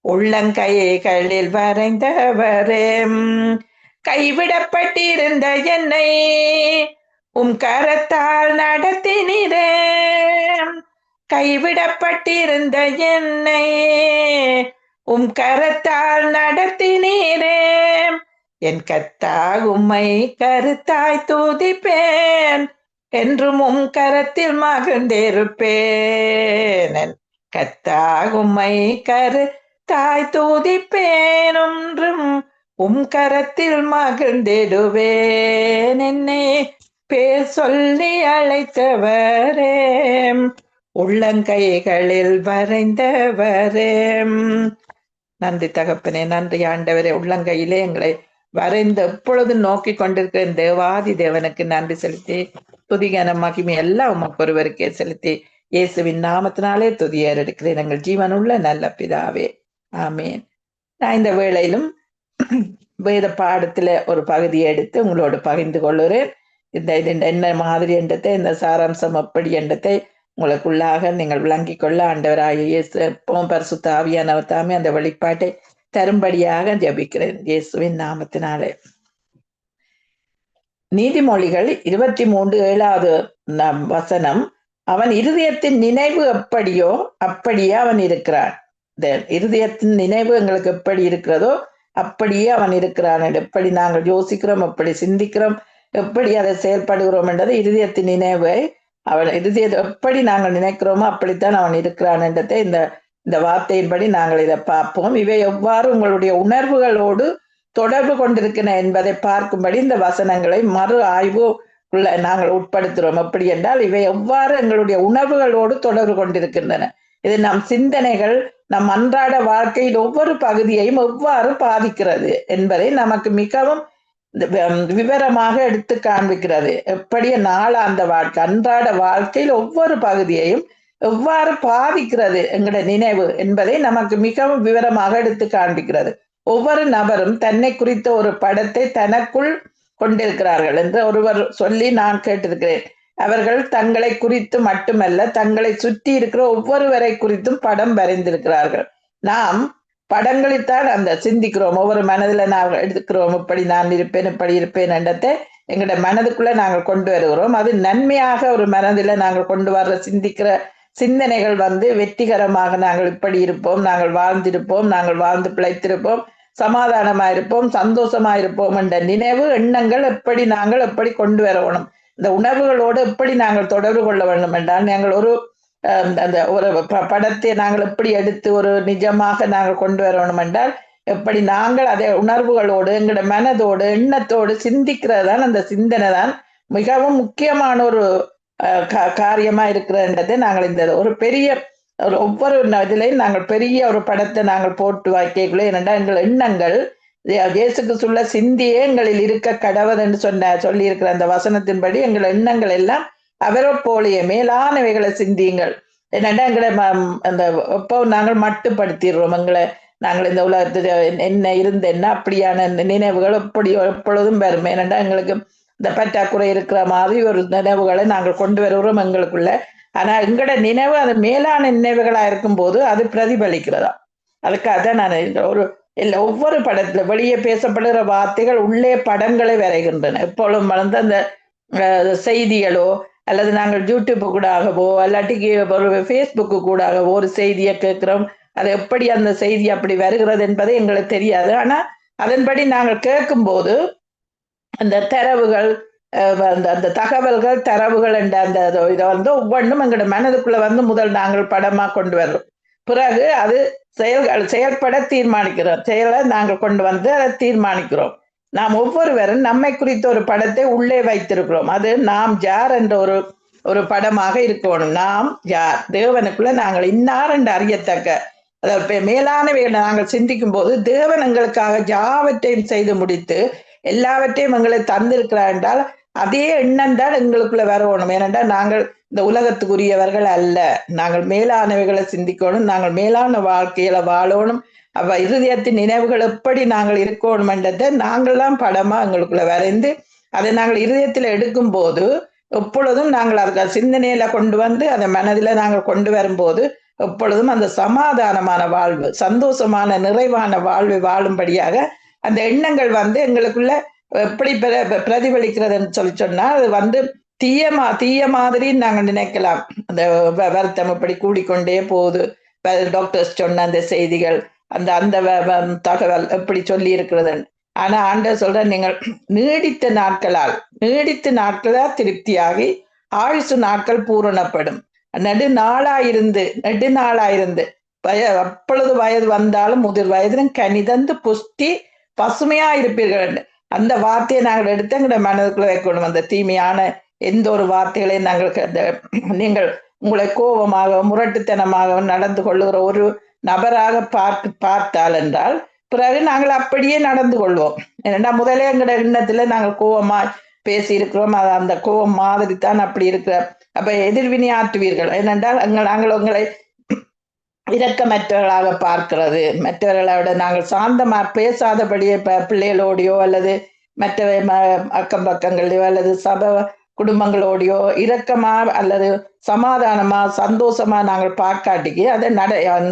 உள்ளங்கைகளில் வரைந்தவரே. கைவிடப்பட்டிருந்த என்னை உம் கரத்தால் நடத்தினீரே. கைவிடப்பட்டிருந்த என்னை உம் கரத்தால் நடத்தினீரே. என் கர்த்தர் உம்மை கருத்தாய் துதிப்பேன், என்றும் உம் கரத்தில் மகிழ்ந்திருப்பேன். என் கர்த்தர் உம்மை கருத்தாய் துதிப்பேன், என்றும் உம் கரத்தில் மகிழ்ந்திடுவேன். என்னை பேர் சொல்லி அழைத்தவரே, உள்ளங்கைகளில் வரைந்தவரே. நன்றி தகப்பனே, நன்றி ஆண்டவரே. உள்ளங்கையிலே எங்களை வரைந்து எப்பொழுது நோக்கி கொண்டிருக்கிற தேவாதி தேவனுக்கு நன்றி செலுத்தி துதிகன மகிமை எல்லாம் உமக்கு ஒருவருக்கே செலுத்தி இயேசுவின் நாமத்தினாலே துதியேற எடுக்கிறேன் எங்கள் ஜீவனுள்ள நல்ல பிதாவே, ஆமேன். நான் இந்த வேளையிலும் வேத பாடத்துல ஒரு பகுதியை எடுத்து உங்களோடு பகிர்ந்து கொள்ளுறேன். இந்த என்ன மாதிரி என்றதை, இந்த சாராம்சம் எப்படி என்றதை உங்களுக்குள்ளாக நீங்கள் விளங்கிக் கொள்ள ஆண்டவராகிய இயேசு பரிசுத்த ஆவியானவர் தாமே அந்த வெளிப்பாட்டை தரும்படியாக ஜெபிக்கிறேன் இயேசுவின் நாமத்தினாலே. நீதிமொழிகள் 23:7 வசனம், அவன் இருதயத்தின் நினைவு எப்படியோ அப்படியே அவன் இருக்கிறான். இருதயத்தின் நினைவு எங்களுக்கு எப்படி இருக்கிறதோ அப்படியே அவன் இருக்கிறான். எப்படி நாங்கள் யோசிக்கிறோம், எப்படி சிந்திக்கிறோம், எப்படி அதை செயல்படுகிறோம் என்றது இருதயத்தின் நினைவை அவன் இருதயத்தை எப்படி நாங்கள் நினைக்கிறோமோ அப்படித்தான் அவன் இருக்கிறான் என்றதை இந்த வார்த்தையின்படி நாங்கள் இதை பார்ப்போம். இவை எவ்வாறு உங்களுடைய உணர்வுகளோடு தொடர்பு கொண்டிருக்கின்றன என்பதை பார்க்கும்படி இந்த வசனங்களை மறு ஆய்வு நாங்கள் உட்படுத்துகிறோம். எப்படி என்றால் இவை எவ்வாறு எங்களுடைய உணர்வுகளோடு தொடர்பு கொண்டிருக்கின்றன, இது நம் சிந்தனைகள் நம் அன்றாட வாழ்க்கையில் ஒவ்வொரு பகுதியையும் எவ்வாறு பாதிக்கிறது என்பதை நமக்கு மிகவும் விவரமாக எடுத்து காண்பிக்கிறது. எப்படி நாளாந்த வாழ்க்கை அன்றாட வாழ்க்கையில் ஒவ்வொரு பகுதியையும் எவ்வாறு பாதிக்கிறது எங்களுடைய நினைவு என்பதை நமக்கு மிகவும் விவரமாக எடுத்து காண்பிக்கிறது. ஒவ்வொரு நபரும் தன்னை குறித்த ஒரு படத்தை தனக்குள் கொண்டிருக்கிறார்கள் என்று ஒருவர் சொல்லி நான் கேட்டிருக்கிறேன். அவர்கள் தங்களை குறித்து மட்டுமல்ல, தங்களை சுற்றி இருக்கிற ஒவ்வொருவரை குறித்தும் படம் வரைந்திருக்கிறார்கள். நாம் படங்களில்தான் அந்த சிந்திக்கிறோம். ஒவ்வொரு மனதில் நாங்கள் எடுத்துக்கிறோம், இப்படி நான் இருப்பேன், இப்படி இருப்பேன் என்றதை எங்களுடைய மனதுக்குள்ள நாங்கள் கொண்டு வருகிறோம். அது நன்மையாக ஒரு மனதில் நாங்கள் கொண்டு வர்ற சிந்திக்கிற சிந்தனைகள் வெற்றிகரமாக நாங்கள் இப்படி இருப்போம், நாங்கள் வாழ்ந்திருப்போம், நாங்கள் வாழ்ந்து பிழைத்திருப்போம், சமாதானமாயிருப்போம், சந்தோஷமாயிருப்போம் என்ற நினைவு எண்ணங்கள் எப்படி கொண்டு வரணும், இந்த உணர்வுகளோடு எப்படி நாங்கள் தொடர்பு கொள்ள வேண்டும் என்றால், நாங்கள் ஒரு படத்தை நாங்கள் எப்படி எடுத்து ஒரு நிஜமாக நாங்கள் கொண்டு வரணும் என்றால், எப்படி நாங்கள் அதை உணர்வுகளோடு எங்களோட மனதோடு எண்ணத்தோடு சிந்திக்கிறது தான், அந்த சிந்தனை தான் மிகவும் முக்கியமான ஒரு காரியமா இருக்கிறதுன்றதை நாங்கள் இந்த ஒரு பெரிய ஒவ்வொரு இதுலையும் நாங்கள் பெரிய ஒரு படத்தை நாங்கள் போட்டு வைக்கக்குள்ளே என்னென்னா எங்கள் எண்ணங்கள் இயேசுக்கு சொல்ல சிந்தியே எங்களில் இருக்க கடவுள் என்று சொல்லி இருக்கிற அந்த வசனத்தின்படி எங்கள் எண்ணங்கள் எல்லாம் அவரை போலிய மேலானவைகளை சிந்தியுங்கள். என்னென்னா எங்களை அந்த எப்போ நாங்கள் மட்டுப்படுத்திடுறோம் எங்களை, நாங்கள் இந்த உலகத்தில் என்ன இருந்த என்ன அப்படியான நினைவுகள் எப்பொழுதும் வரும். ஏனென்றா எங்களுக்கு இந்த பற்றாக்குறை இருக்கிற மாதிரி ஒரு நினைவுகளை நாங்கள் கொண்டு வருகிறோம் எங்களுக்குள்ள. ஆனா எங்களோட நினைவு அது மேலான நினைவுகளா இருக்கும் போது அது பிரதிபலிக்கிறதா. அதுக்காக தான் நான் ஒவ்வொரு படத்துல வெளியே பேசப்படுகிற வார்த்தைகள் உள்ளே படங்களை வரைகின்றன. எப்பொழுதும் வளர்ந்து அந்த செய்திகளோ அல்லது நாங்கள் யூடியூப்பு கூடாகவோ அல்லாட்டிக்கு ஒரு ஃபேஸ்புக்கு கூடாகவோ ஒரு செய்தியை கேட்கிறோம், அது எப்படி அந்த செய்தி அப்படி வருகிறது என்பது எங்களுக்கு தெரியாது. ஆனா அதன்படி நாங்கள் கேட்கும்போது அந்த தரவுகள் அந்த தகவல்கள் தரவுகள் என்ற அந்த இதை ஒவ்வொன்றும் எங்களோட மனதுக்குள்ள முதல் நாங்கள் படமா கொண்டு வர்றோம். பிறகு அது செயல்பட தீர்மானிக்கிறோம், செயலை நாங்கள் கொண்டு அதை தீர்மானிக்கிறோம். நாம் ஒவ்வொருவரும் நம்மை குறித்த ஒரு படத்தை உள்ளே வைத்திருக்கிறோம். அது நாம் யார் என்ற ஒரு படமாக இருக்கணும். நாம் யார், தேவனுக்குள்ள நாங்கள் இன்னார் என்று அறியத்தக்க, அதாவது மேலானவைகளை நாங்கள் சிந்திக்கும் போது தேவன் எங்களுக்காக யாவற்றையும் செய்து முடித்து எல்லாவற்றையும் எங்களை தந்திருக்கிறார் என்றால் அதே எண்ணம் தான் எங்களுக்குள்ள வரணும். ஏனென்றால் நாங்கள் இந்த உலகத்துக்குரியவர்கள் அல்ல, நாங்கள் மேலானவைகளை சிந்திக்கணும், நாங்கள் மேலான வாழ்க்கையில வாழணும். அப்ப இருதயத்தின் நினைவுகள் எப்படி நாங்கள் இருக்கணும் என்றதை நாங்கள் தான் படமா எங்களுக்குள்ள வரைந்து அதை நாங்கள் இருதயத்துல எடுக்கும் போது எப்பொழுதும் நாங்கள் அதுக்கு சிந்தனையில கொண்டு அதை மனதில நாங்கள் கொண்டு வரும்போது எப்பொழுதும் அந்த சமாதானமான வாழ்வு, சந்தோஷமான நிறைவான வாழ்வை வாழும்படியாக அந்த எண்ணங்கள் எங்களுக்குள்ள எப்படி பிரதிபலிக்கிறதுன்னு சொன்னா அது தீய மாதிரி நாங்கள் நினைக்கலாம். அந்த வருத்தம் இப்படி கூடிக்கொண்டே போகுது, டாக்டர்ஸ் சொன்ன அந்த செய்திகள் அந்த தகவல் எப்படி சொல்லி இருக்கிறது. ஆனா ஆண்டவர் சொல்ற, நீங்கள் நீடித்த நாட்களால் திருப்தியாகி ஆயுசு நாட்கள் பூரணப்படும். நெடுநாளாயிருந்து அப்பொழுது வயது வந்தாலும் முதிர் வயதிலும் கனிதந்து புஷ்டி பசுமையா இருப்பீர்கள். அந்த வார்த்தையை நாங்கள் எடுத்து எங்களுடைய மனதுக்குள்ள வைக்கணும். அந்த தீமையான எந்த ஒரு வார்த்தைகளையும் நீங்கள் உங்களை கோபமாக முரட்டுத்தனமாக நடந்து கொள்ளுகிற ஒரு நபராக பார்த்தால் என்றால் பிறகு நாங்கள் அப்படியே நடந்து கொள்வோம். ஏன்னா முதலே எங்களோட எண்ணத்துல நாங்கள் கோபமா பேசி இருக்கிறோம், அந்த கோபம் மாதிரி தான் அப்படி இருக்கிற. அப்ப எதிர்வினையாற்றுவீர்கள். ஏனென்றால் நாங்கள் உங்களை இரக்கமற்றவர்களாக பார்க்கிறது, மற்றவர்களோட நாங்கள் சாந்தமா பேசாதபடியே பிள்ளைகளோடையோ அல்லது மற்ற அக்கம் பக்கங்களையோ அல்லது சபை குடும்பங்களோடையோ இரக்கமா அல்லது சமாதானமா சந்தோஷமா நாங்கள் பார்க்காட்டிக்கு அதை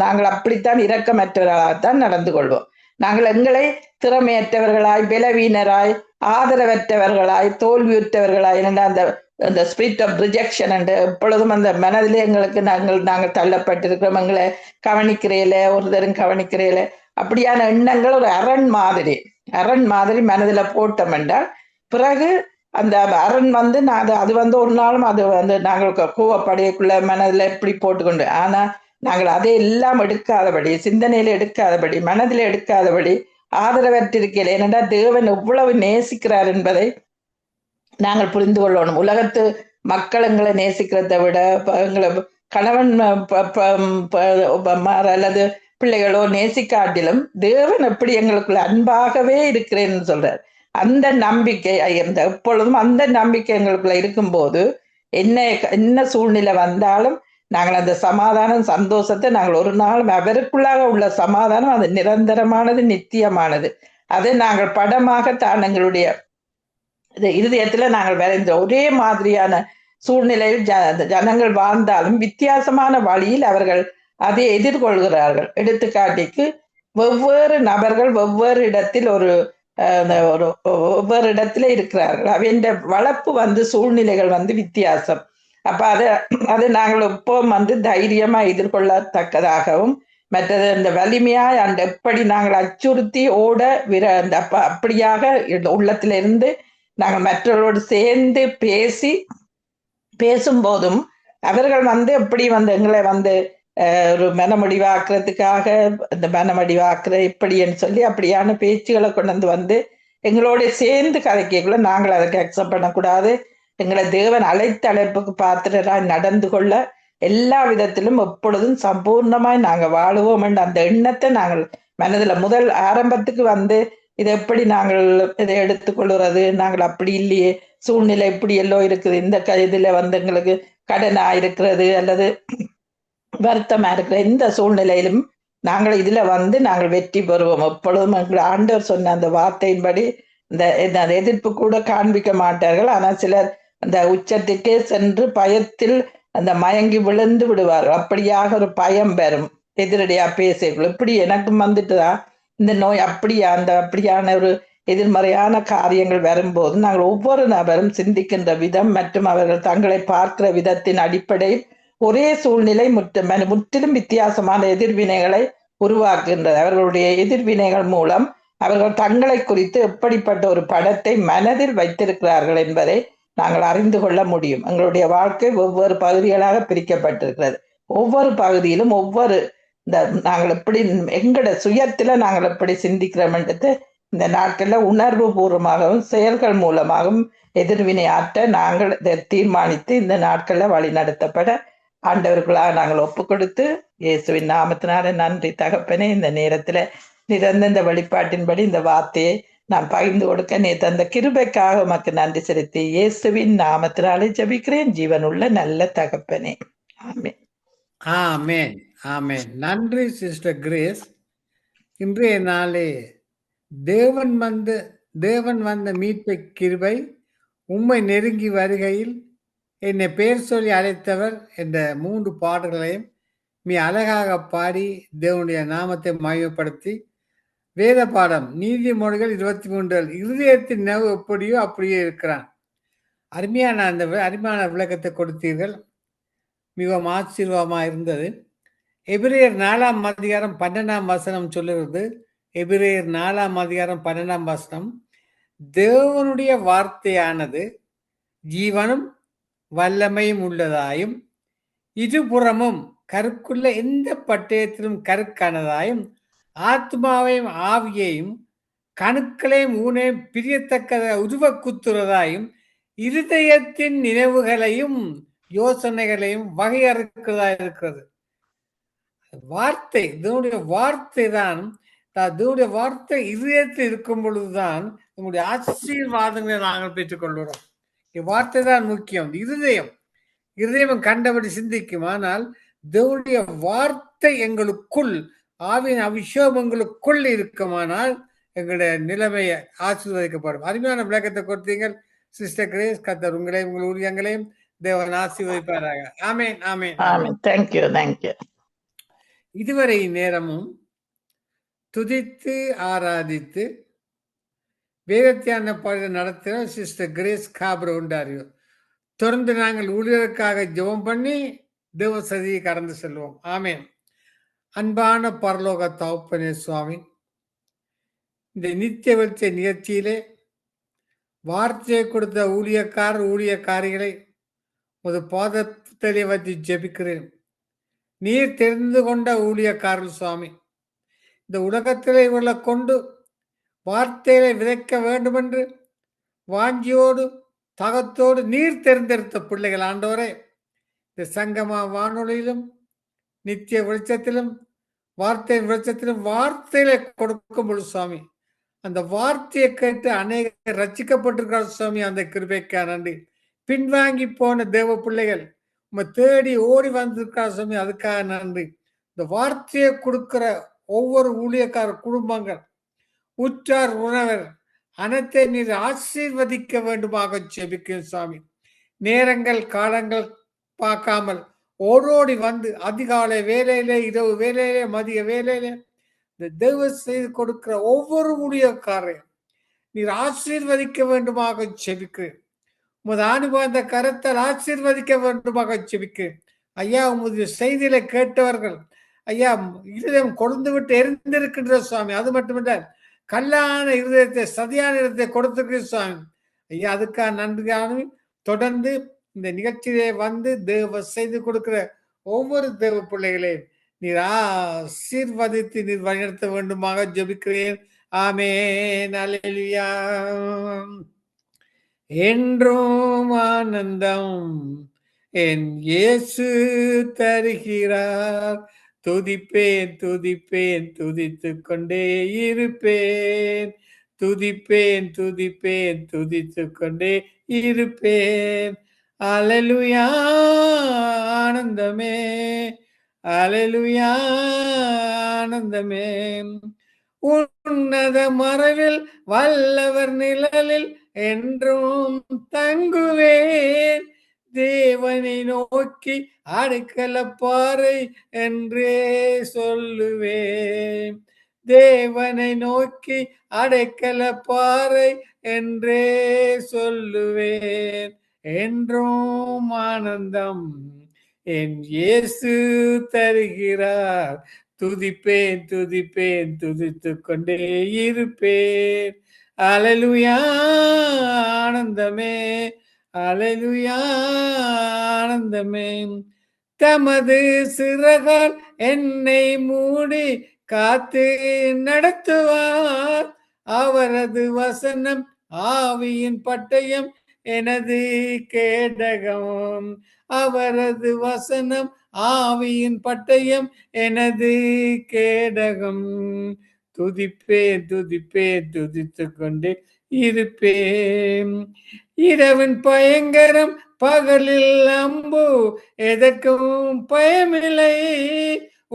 நாங்கள் அப்படித்தான் இரக்கமற்றவர்களாகத்தான் நடந்து கொள்வோம். நாங்கள் எங்களை திறமையற்றவர்களாய், பலவீனராய், ஆதரவற்றவர்களாய், தோல்வியுற்றவர்களாய் அந்த அந்த ஸ்பிரிட் ஆஃப் ரிஜெக்ஷன் என்று எப்பொழுதும் அந்த மனதிலே எங்களுக்கு நாங்கள் தள்ளப்பட்டிருக்கிறோம். எங்களை கவனிக்கிறேல, ஒருத்தரும் கவனிக்கிறேல, அப்படியான எண்ணங்கள் ஒரு அரண் மாதிரி மனதில போட்டோம் என்றால் பிறகு அந்த அரண் வந்து அது வந்து ஒரு நாளும் அது வந்து நாங்கள் கோவப்படையக்குள்ள மனதில் எப்படி போட்டுக்கொண்டு, ஆனா நாங்கள் அதை எல்லாம் எடுக்காதபடி, சிந்தனையில எடுக்காதபடி, மனதில் எடுக்காதபடி ஆதரவற்றிருக்கையில், ஏனென்றா தேவன் எவ்வளவு நேசிக்கிறார் என்பதை நாங்கள் புரிந்து கொள்ளணும். உலகத்து மக்கள் எங்களை நேசிக்கிறதை விட எங்களை கணவன் அல்லது பிள்ளைகளோ நேசிக்காட்டிலும் தேவன் எப்படி எங்களுக்குள்ள அன்பாகவே இருக்கிறேன்னு சொல்றார். அந்த நம்பிக்கை எப்பொழுதும் அந்த நம்பிக்கை எங்களுக்குள்ள இருக்கும்போது என்ன சூழ்நிலை வந்தாலும் நாங்கள் அந்த சமாதானம், சந்தோஷத்தை நாங்கள் ஒரு நாளும் அவருக்குள்ளாக உள்ள சமாதானம் அது நிரந்தரமானது, நித்தியமானது. அதை நாங்கள் படமாகத்தான் எங்களுடைய இருதயத்துல நாங்கள் வரைந்த ஒரே மாதிரியான சூழ்நிலையில் ஜனங்கள் வாழ்ந்தாலும் வித்தியாசமான வழியில் அவர்கள் அதை எதிர்கொள்கிறார்கள். எடுத்துக்காட்டிக்கு வெவ்வேறு நபர்கள் வெவ்வேறு இடத்தில் ஒவ்வொரு இடத்துல இருக்கிறார்கள். அவன் வளர்ப்பு வந்து சூழ்நிலைகள் வந்து வித்தியாசம். அப்ப அதை நாங்கள் இப்போ வந்து தைரியமா எதிர்கொள்ளத்தக்கதாகவும், மற்றது இந்த வலிமையாய் அந்த எப்படி நாங்கள் அச்சுறுத்தி ஓட அப்படியாக உள்ளத்திலிருந்து நாங்கள் மற்றவர்களோடு சேர்ந்து பேசும்போதும் அவர்கள் வந்து எப்படி வந்து எங்களை வந்து ஒரு மனமடிவாக்குறதுக்காக இந்த மனமடிவாக்குற இப்படின்னு சொல்லி அப்படியான பேச்சுகளை கொண்டு வந்து எங்களோட சேர்ந்து கதைக்குள்ள நாங்கள் அதுக்கு அக்செப்ட் பண்ணக்கூடாது. எங்களை தேவன் அழைப்புக்கு பாத்திரராய் நடந்து கொள்ள எல்லா விதத்திலும் எப்பொழுதும் சம்பூர்ணமாய் நாங்கள் வாழுவோம் என்ற அந்த எண்ணத்தை நாங்கள் மனதில் முதல் ஆரம்பத்துக்கு வந்து இதை எப்படி நாங்கள் இதை எடுத்துக்கொள்ளுறது, நாங்கள் அப்படி இல்லையே, சூழ்நிலை இப்படி எல்லாம் இருக்குது, இந்த இதுல வந்து எங்களுக்கு கடனா இருக்கிறது அல்லது வருத்தமா இருக்கிற இந்த சூழ்நிலையிலும் நாங்கள் இதுல வந்து நாங்கள் வெற்றி பெறுவோம். எப்பொழுதும் எங்கள் ஆண்டவர் சொன்ன அந்த வார்த்தையின்படி இந்த எதிர்ப்பு கூட காண்பிக்க மாட்டார்கள். ஆனால் சிலர் அந்த உச்சத்துக்கே சென்று பயத்தில் அந்த மயங்கி விழுந்து விடுவார்கள். அப்படியாக ஒரு பயம் பெறும் எதிரடியா பேசுகள். இப்படி எனக்கும் வந்துட்டுதான் இந்த நோய் அப்படியான ஒரு எதிர்மறையான காரியங்கள் வரும்போது நாங்கள் ஒவ்வொரு நபரும் சிந்திக்கின்ற விதம் மற்றும் அவர்கள் தங்களை பார்க்கிற விதத்தின் அடிப்படையில் ஒரே சூழ்நிலை முற்றிலும் வித்தியாசமான எதிர்வினைகளை உருவாக்குகின்றது. அவர்களுடைய எதிர்வினைகள் மூலம் அவர்கள் தங்களை குறித்து எப்படிப்பட்ட ஒரு படத்தை மனதில் வைத்திருக்கிறார்கள் என்பதை நாங்கள் அறிந்து கொள்ள முடியும். எங்களுடைய வாழ்க்கை ஒவ்வொரு பகுதிகளாக பிரிக்கப்பட்டிருக்கிறது. ஒவ்வொரு பகுதியிலும் நாங்கள் எப்படி எங்களோட சுயத்துல நாங்கள் எப்படி சிந்திக்கிறோம்ன்றது இந்த நாட்கள்ல உணர்வு பூர்வமாகவும் செயல்கள் மூலமாகவும் எதிர்வினை ஆற்ற நாங்கள் இதை தீர்மானித்து இந்த நாட்கள்ல வழி நடத்தப்பட ஆண்டவர்களாக நாங்கள் ஒப்பு கொடுத்து இயேசுவின் நாமத்தினால நன்றி தகப்பனே. இந்த நேரத்துல நிறந்த இந்த வெளிப்பாட்டின்படி இந்த வார்த்தையை நான் பகிர்ந்து கொடுக்க நீ தந்த கிருபைக்காக உமக்கு நன்றி செலுத்தி இயேசுவின் நாமத்தினாலே ஜெபிக்கிறேன் ஜீவனுள்ள நல்ல தகப்பனே. ஆமென். ஆமென். ஆமென். நன்றி சிஸ்டர் கிரேஸ். இன்றைய நாளே தேவன் வந்த மீட்பை கிருபை உம்மை நெருங்கி வருகையில் என்னை பெயர் சொல்லி அழைத்தவர் என்ற 3 பாடல்களையும் அழகாக பாடி தேவனுடைய நாமத்தை மகிமைப்படுத்தி வேத பாடம் நீதிமொழிகள் 23 இருதயத்தின் நினைவு எப்படியோ அப்படியே இருக்கிறான். அருமையான விளக்கத்தை கொடுத்தீர்கள். மிகவும் ஆச்சரியமா இருந்தது. எபிரேயர் 4ஆம் அதிகாரம் 12ஆம் வசனம் சொல்லுகிறது. எபிரேயர் 4ஆம் அதிகாரம் 12ஆம் வசனம், தேவனுடைய வார்த்தையானது ஜீவனும் வல்லமையும் உள்ளதாயும் இருபுறமும் கருக்குள்ள எந்த பட்டயத்திலும் கருக்கானதாயும் ஆத்மாவையும் ஆவியையும் கணுக்களையும் ஊனையும் பிரியத்தக்க உருவ குத்துறதாயும் இருதயத்தின் நினைவுகளையும் யோசனைகளையும் வகையறுக்கிறதா இருக்கிறது. வார்த்தை, தேவனுடைய வார்த்தை தான். தேவனுடைய வார்த்தை இதயத்தில் இருக்கும் பொழுதுதான் நம்முடைய ஆசீர்வாதங்களை நாங்கள் பெற்றுக்கொள்கிறோம். வார்த்தை தான் முக்கியம். இருதயம் கண்டபடி சிந்திக்கும். ஆனால் தேவனுடைய வார்த்தை எங்களுக்குள், ஆவியின் அபிஷேகம் எங்களுக்குள் இருக்குமானால் எங்களுடைய நிலைமையை ஆசீர்வதிக்கப்படும். அருமையான விளக்கத்தை கொடுத்தீங்கள் சிஸ்டர் கிரேஸ். கர்த்தர் உங்களையும் உங்கள் ஊழியங்களையும் தேவன் ஆசீர்வதிப்பாராக. ஆமென். ஆமென். ஆமென். தேங்க்யூ. இதுவரை நேரமும் துதித்து ஆராதித்து வேதத்தியான பாடல் நடத்துகிற சிஸ்டர் கிரேஸ் காப்ரோ உண்டாரியோ. தொடர்ந்து நாங்கள் ஊழியருக்காக ஜெபம் பண்ணி தேவ சதியை கடந்து செல்வோம். ஆமென். அன்பான பரலோக தகப்பனே சுவாமி, இந்த நித்திய வெளிச்ச நிகழ்ச்சியிலே வார்த்தையை கொடுத்த ஊழியக்காரிகளை ஒரு பாதத்திலே வச்சு ஜெபிக்கிறேன். நீர் தெரிந்து கொண்ட ஊழியக்காரர்கள் சுவாமி, இந்த உலகத்திலே இவர்களை கொண்டு வார்த்தையை விதைக்க வேண்டுமென்று வாஞ்சியோடு தகத்தோடு நீர் தேர்ந்தெடுத்த பிள்ளைகள் ஆண்டவரே, இந்த சங்கமா வானொலியிலும் நித்திய வெளிச்சத்திலும் வார்த்தை வெளிச்சத்திலும் வார்த்தையில கொடுக்கும் பொழுது சுவாமி, அந்த வார்த்தையை கேட்டு அநேக ரட்சிக்கப்பட்டிருக்கிறார் சுவாமி. அந்த கிருபைக்கா நன்றி. பின்வாங்கி போன தேவ பிள்ளைகள் உங்க தேடி ஓடி வந்திருக்கார் சுவாமி, அதுக்காக நன்றி. இந்த வார்த்தையை கொடுக்கிற ஒவ்வொரு ஊழியக்கார குடும்பங்கள், உற்றார் உறவர் அனைத்தை நீர் ஆசீர்வதிக்க வேண்டுமாக ஜெபிக்கும் சுவாமி. நேரங்கள் காலங்கள் பார்க்காமல் ஓடோடி வந்து அதிகாலை வேலையிலே, இரவு வேலையிலே, மதிய வேலையிலே இந்த தெய்வ செய்து கொடுக்கிற ஒவ்வொரு ஊழியக்காரையும் நீர் ஆசீர்வதிக்க வேண்டுமாக ஜெபிக்கிறேன். உமது அனுபவ கரத்தால் ஆசீர்வதிக்க வேண்டுமாக ஜெபிக்கிறேன். ஐயா, உமது செய்தியில கேட்டவர்கள் ஐயா இருதயம் கொழுந்து விட்டு எரிந்திருக்கின்ற சுவாமி. அது மட்டுமில்ல, கல்லான இருதயத்தை சதியான இருதயத்தை கொடுத்திருக்கிற சுவாமி. ஐயா, அதுக்காக நன்றியான தொடர்ந்து இந்த நிகழ்ச்சியிலே வந்து தேவ செய்து கொடுக்கிற ஒவ்வொரு தேவ பிள்ளைகளையும் நீர் ஆசீர்வதித்து நீர் வழிநடத்த வேண்டுமாக ஜெபிக்கிறேன். ஆமென். அல்லேலூயா. என்றும் ஆனந்தம் என் இயேசு தருகிறார். துதிப்பேன் துதிப்பேன் துதித்து கொண்டே இருப்பேன். துதிப்பேன் துதிப்பேன் துதித்து கொண்டே இருப்பேன். அல்லேலூயா ஆனந்தமே, அல்லேலூயா ஆனந்தமே. உன்னத மறைவில் வல்லவர் நிழலில் என்றும் தங்குவேன். தேவனை நோக்கி அடைக்கல பாறை என்றே சொல்லுவேன். தேவனை நோக்கி அடைக்கல பாறை என்றே சொல்லுவேன். என்றும் ஆனந்தம் என் இயேசு தருகிறார். துதிப்பேன் துதிப்பேன் துதித்து கொண்டே இருப்பேன். அல்லேலூயா ஆனந்தமே, அல்லேலூயா ஆனந்தமே. தமது சிறகால் என்னை மூடி காத்து நடத்துவார். அவரது வசனம் ஆவியின் பட்டயம் எனது கேடகம். அவரது வசனம் ஆவியின் பட்டயம் எனது கேடகம். துதிப்பேன் துதிப்பேன் துதித்து கொண்டே இருப்பேன். இரவின் பயங்கரம் பகலில் அம்பு எதற்கும் பயமில்லை.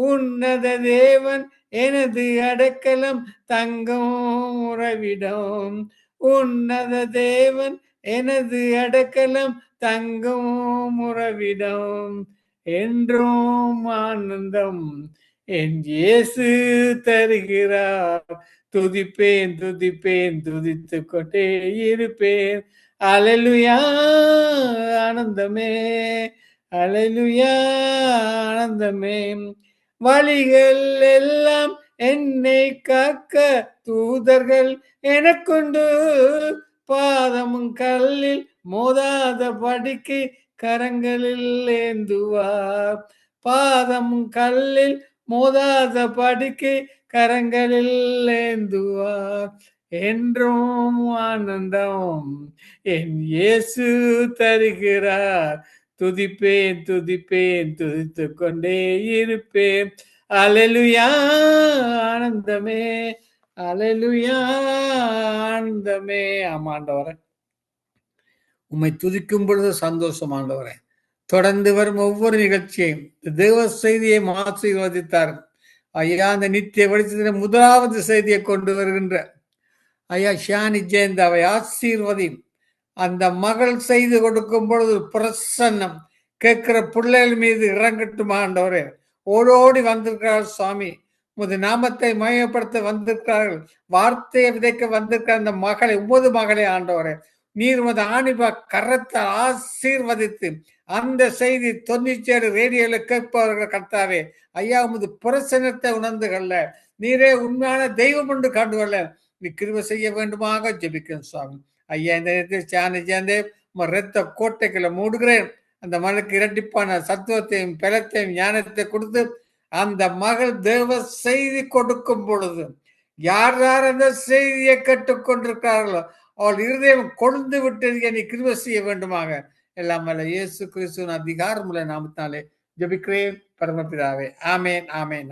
உன்னத தேவன் எனது அடைக்கலம் தங்கும் உறவிடம். உன்னத தேவன் எனது அடைக்கலம் தங்கும் உறவிடம். என்றும் ஆனந்தம் என் இயேசு தருகிறார். துதிப்பேன் துதிப்பேன் துதித்து கொண்டே இருப்பேன். அல்லேலூயா ஆனந்தமே, அல்லேலூயா ஆனந்தமே. வழிகள் எல்லாம் என்னை காக்க தூதர்கள் எனக்குண்டு. பாதமும் கல்லில் மோதாத படிக்கு கரங்களில் ஏந்துவார். பாதமும் கல்லில் மோதாத படிக்கு கரங்களில் ஏந்துவார். என்றும் ஆனந்தம் என் இயேசு தருகிறார். துதிப்பேன் துதிப்பேன் துதித்து கொண்டே இருப்பேன். அல்லேலூயா ஆனந்தமே, அல்லேலூயா ஆனந்தமே. ஆமாண்டவரே, உம்மை துதிக்கும் பொழுது சந்தோஷமாண்டவரே. தொடர்ந்து வரும் ஒவ்வொரு நிகழ்ச்சியையும் தேவ செய்தியை ஆசீர்வதித்தார். ஐயா, அந்த நித்திய வெளிச்சத்தில் முதலாவது செய்தியை கொண்டு வருகின்ற ஐயா ஷானி ஜெயந்தாவை ஆசீர்வதி. அந்த மகள் செய்து கொடுக்கும் பொழுது பிரசன்னம் கேட்கிற பிள்ளைகள் மீது இறங்கட்டும் ஆண்டவரே. ஓடோடி வந்திருக்கிறார் சுவாமி. உமது நாமத்தை மயப்படுத்த வந்திருக்கிறார்கள். வார்த்தையை விதைக்க வந்திருக்கிற அந்த மகளை, உமது மகளை ஆண்டவரே, நீர் உமது ஆணிபா கரத்தால் ஆசீர்வதித்து அந்த செய்தி 97 ரேடியோல கேட்பவர்கள் கர்த்தாவே, ஐயா உமது பிரசனத்தை உணர்ந்து கொள்ள, நீரே உண்மையான தெய்வம் என்று கண்டுகொள்ள நீ கிருபை செய்ய வேண்டுமாக ஜெபிக்கிறேன் சுவாமி. ஐயா இந்த நேரத்தில் சேர்ந்து ரத்த கோட்டைகளை மூடுகிறேன். அந்த மகளுக்கு இரட்டிப்பான சத்துவத்தையும் பலத்தையும் ஞானத்தை கொடுத்து அந்த மகள் தேவ செய்தி கொடுக்கும் பொழுது யார் யார் அந்த செய்தியை கேட்டுக்கொண்டிருக்கிறார்களோ அவள் இருதயம் கொழுந்து விட்டு நீ கிருபை செய்ய வேண்டுமாக எல்லாம் வல்ல இயேசு கிறிஸ்துவின் அதிகாரமுள்ள நாமத்தினாலே ஜெபிக்கிறேன் பரமபிதாவே. ஆமேன், ஆமேன், ஆமேன்.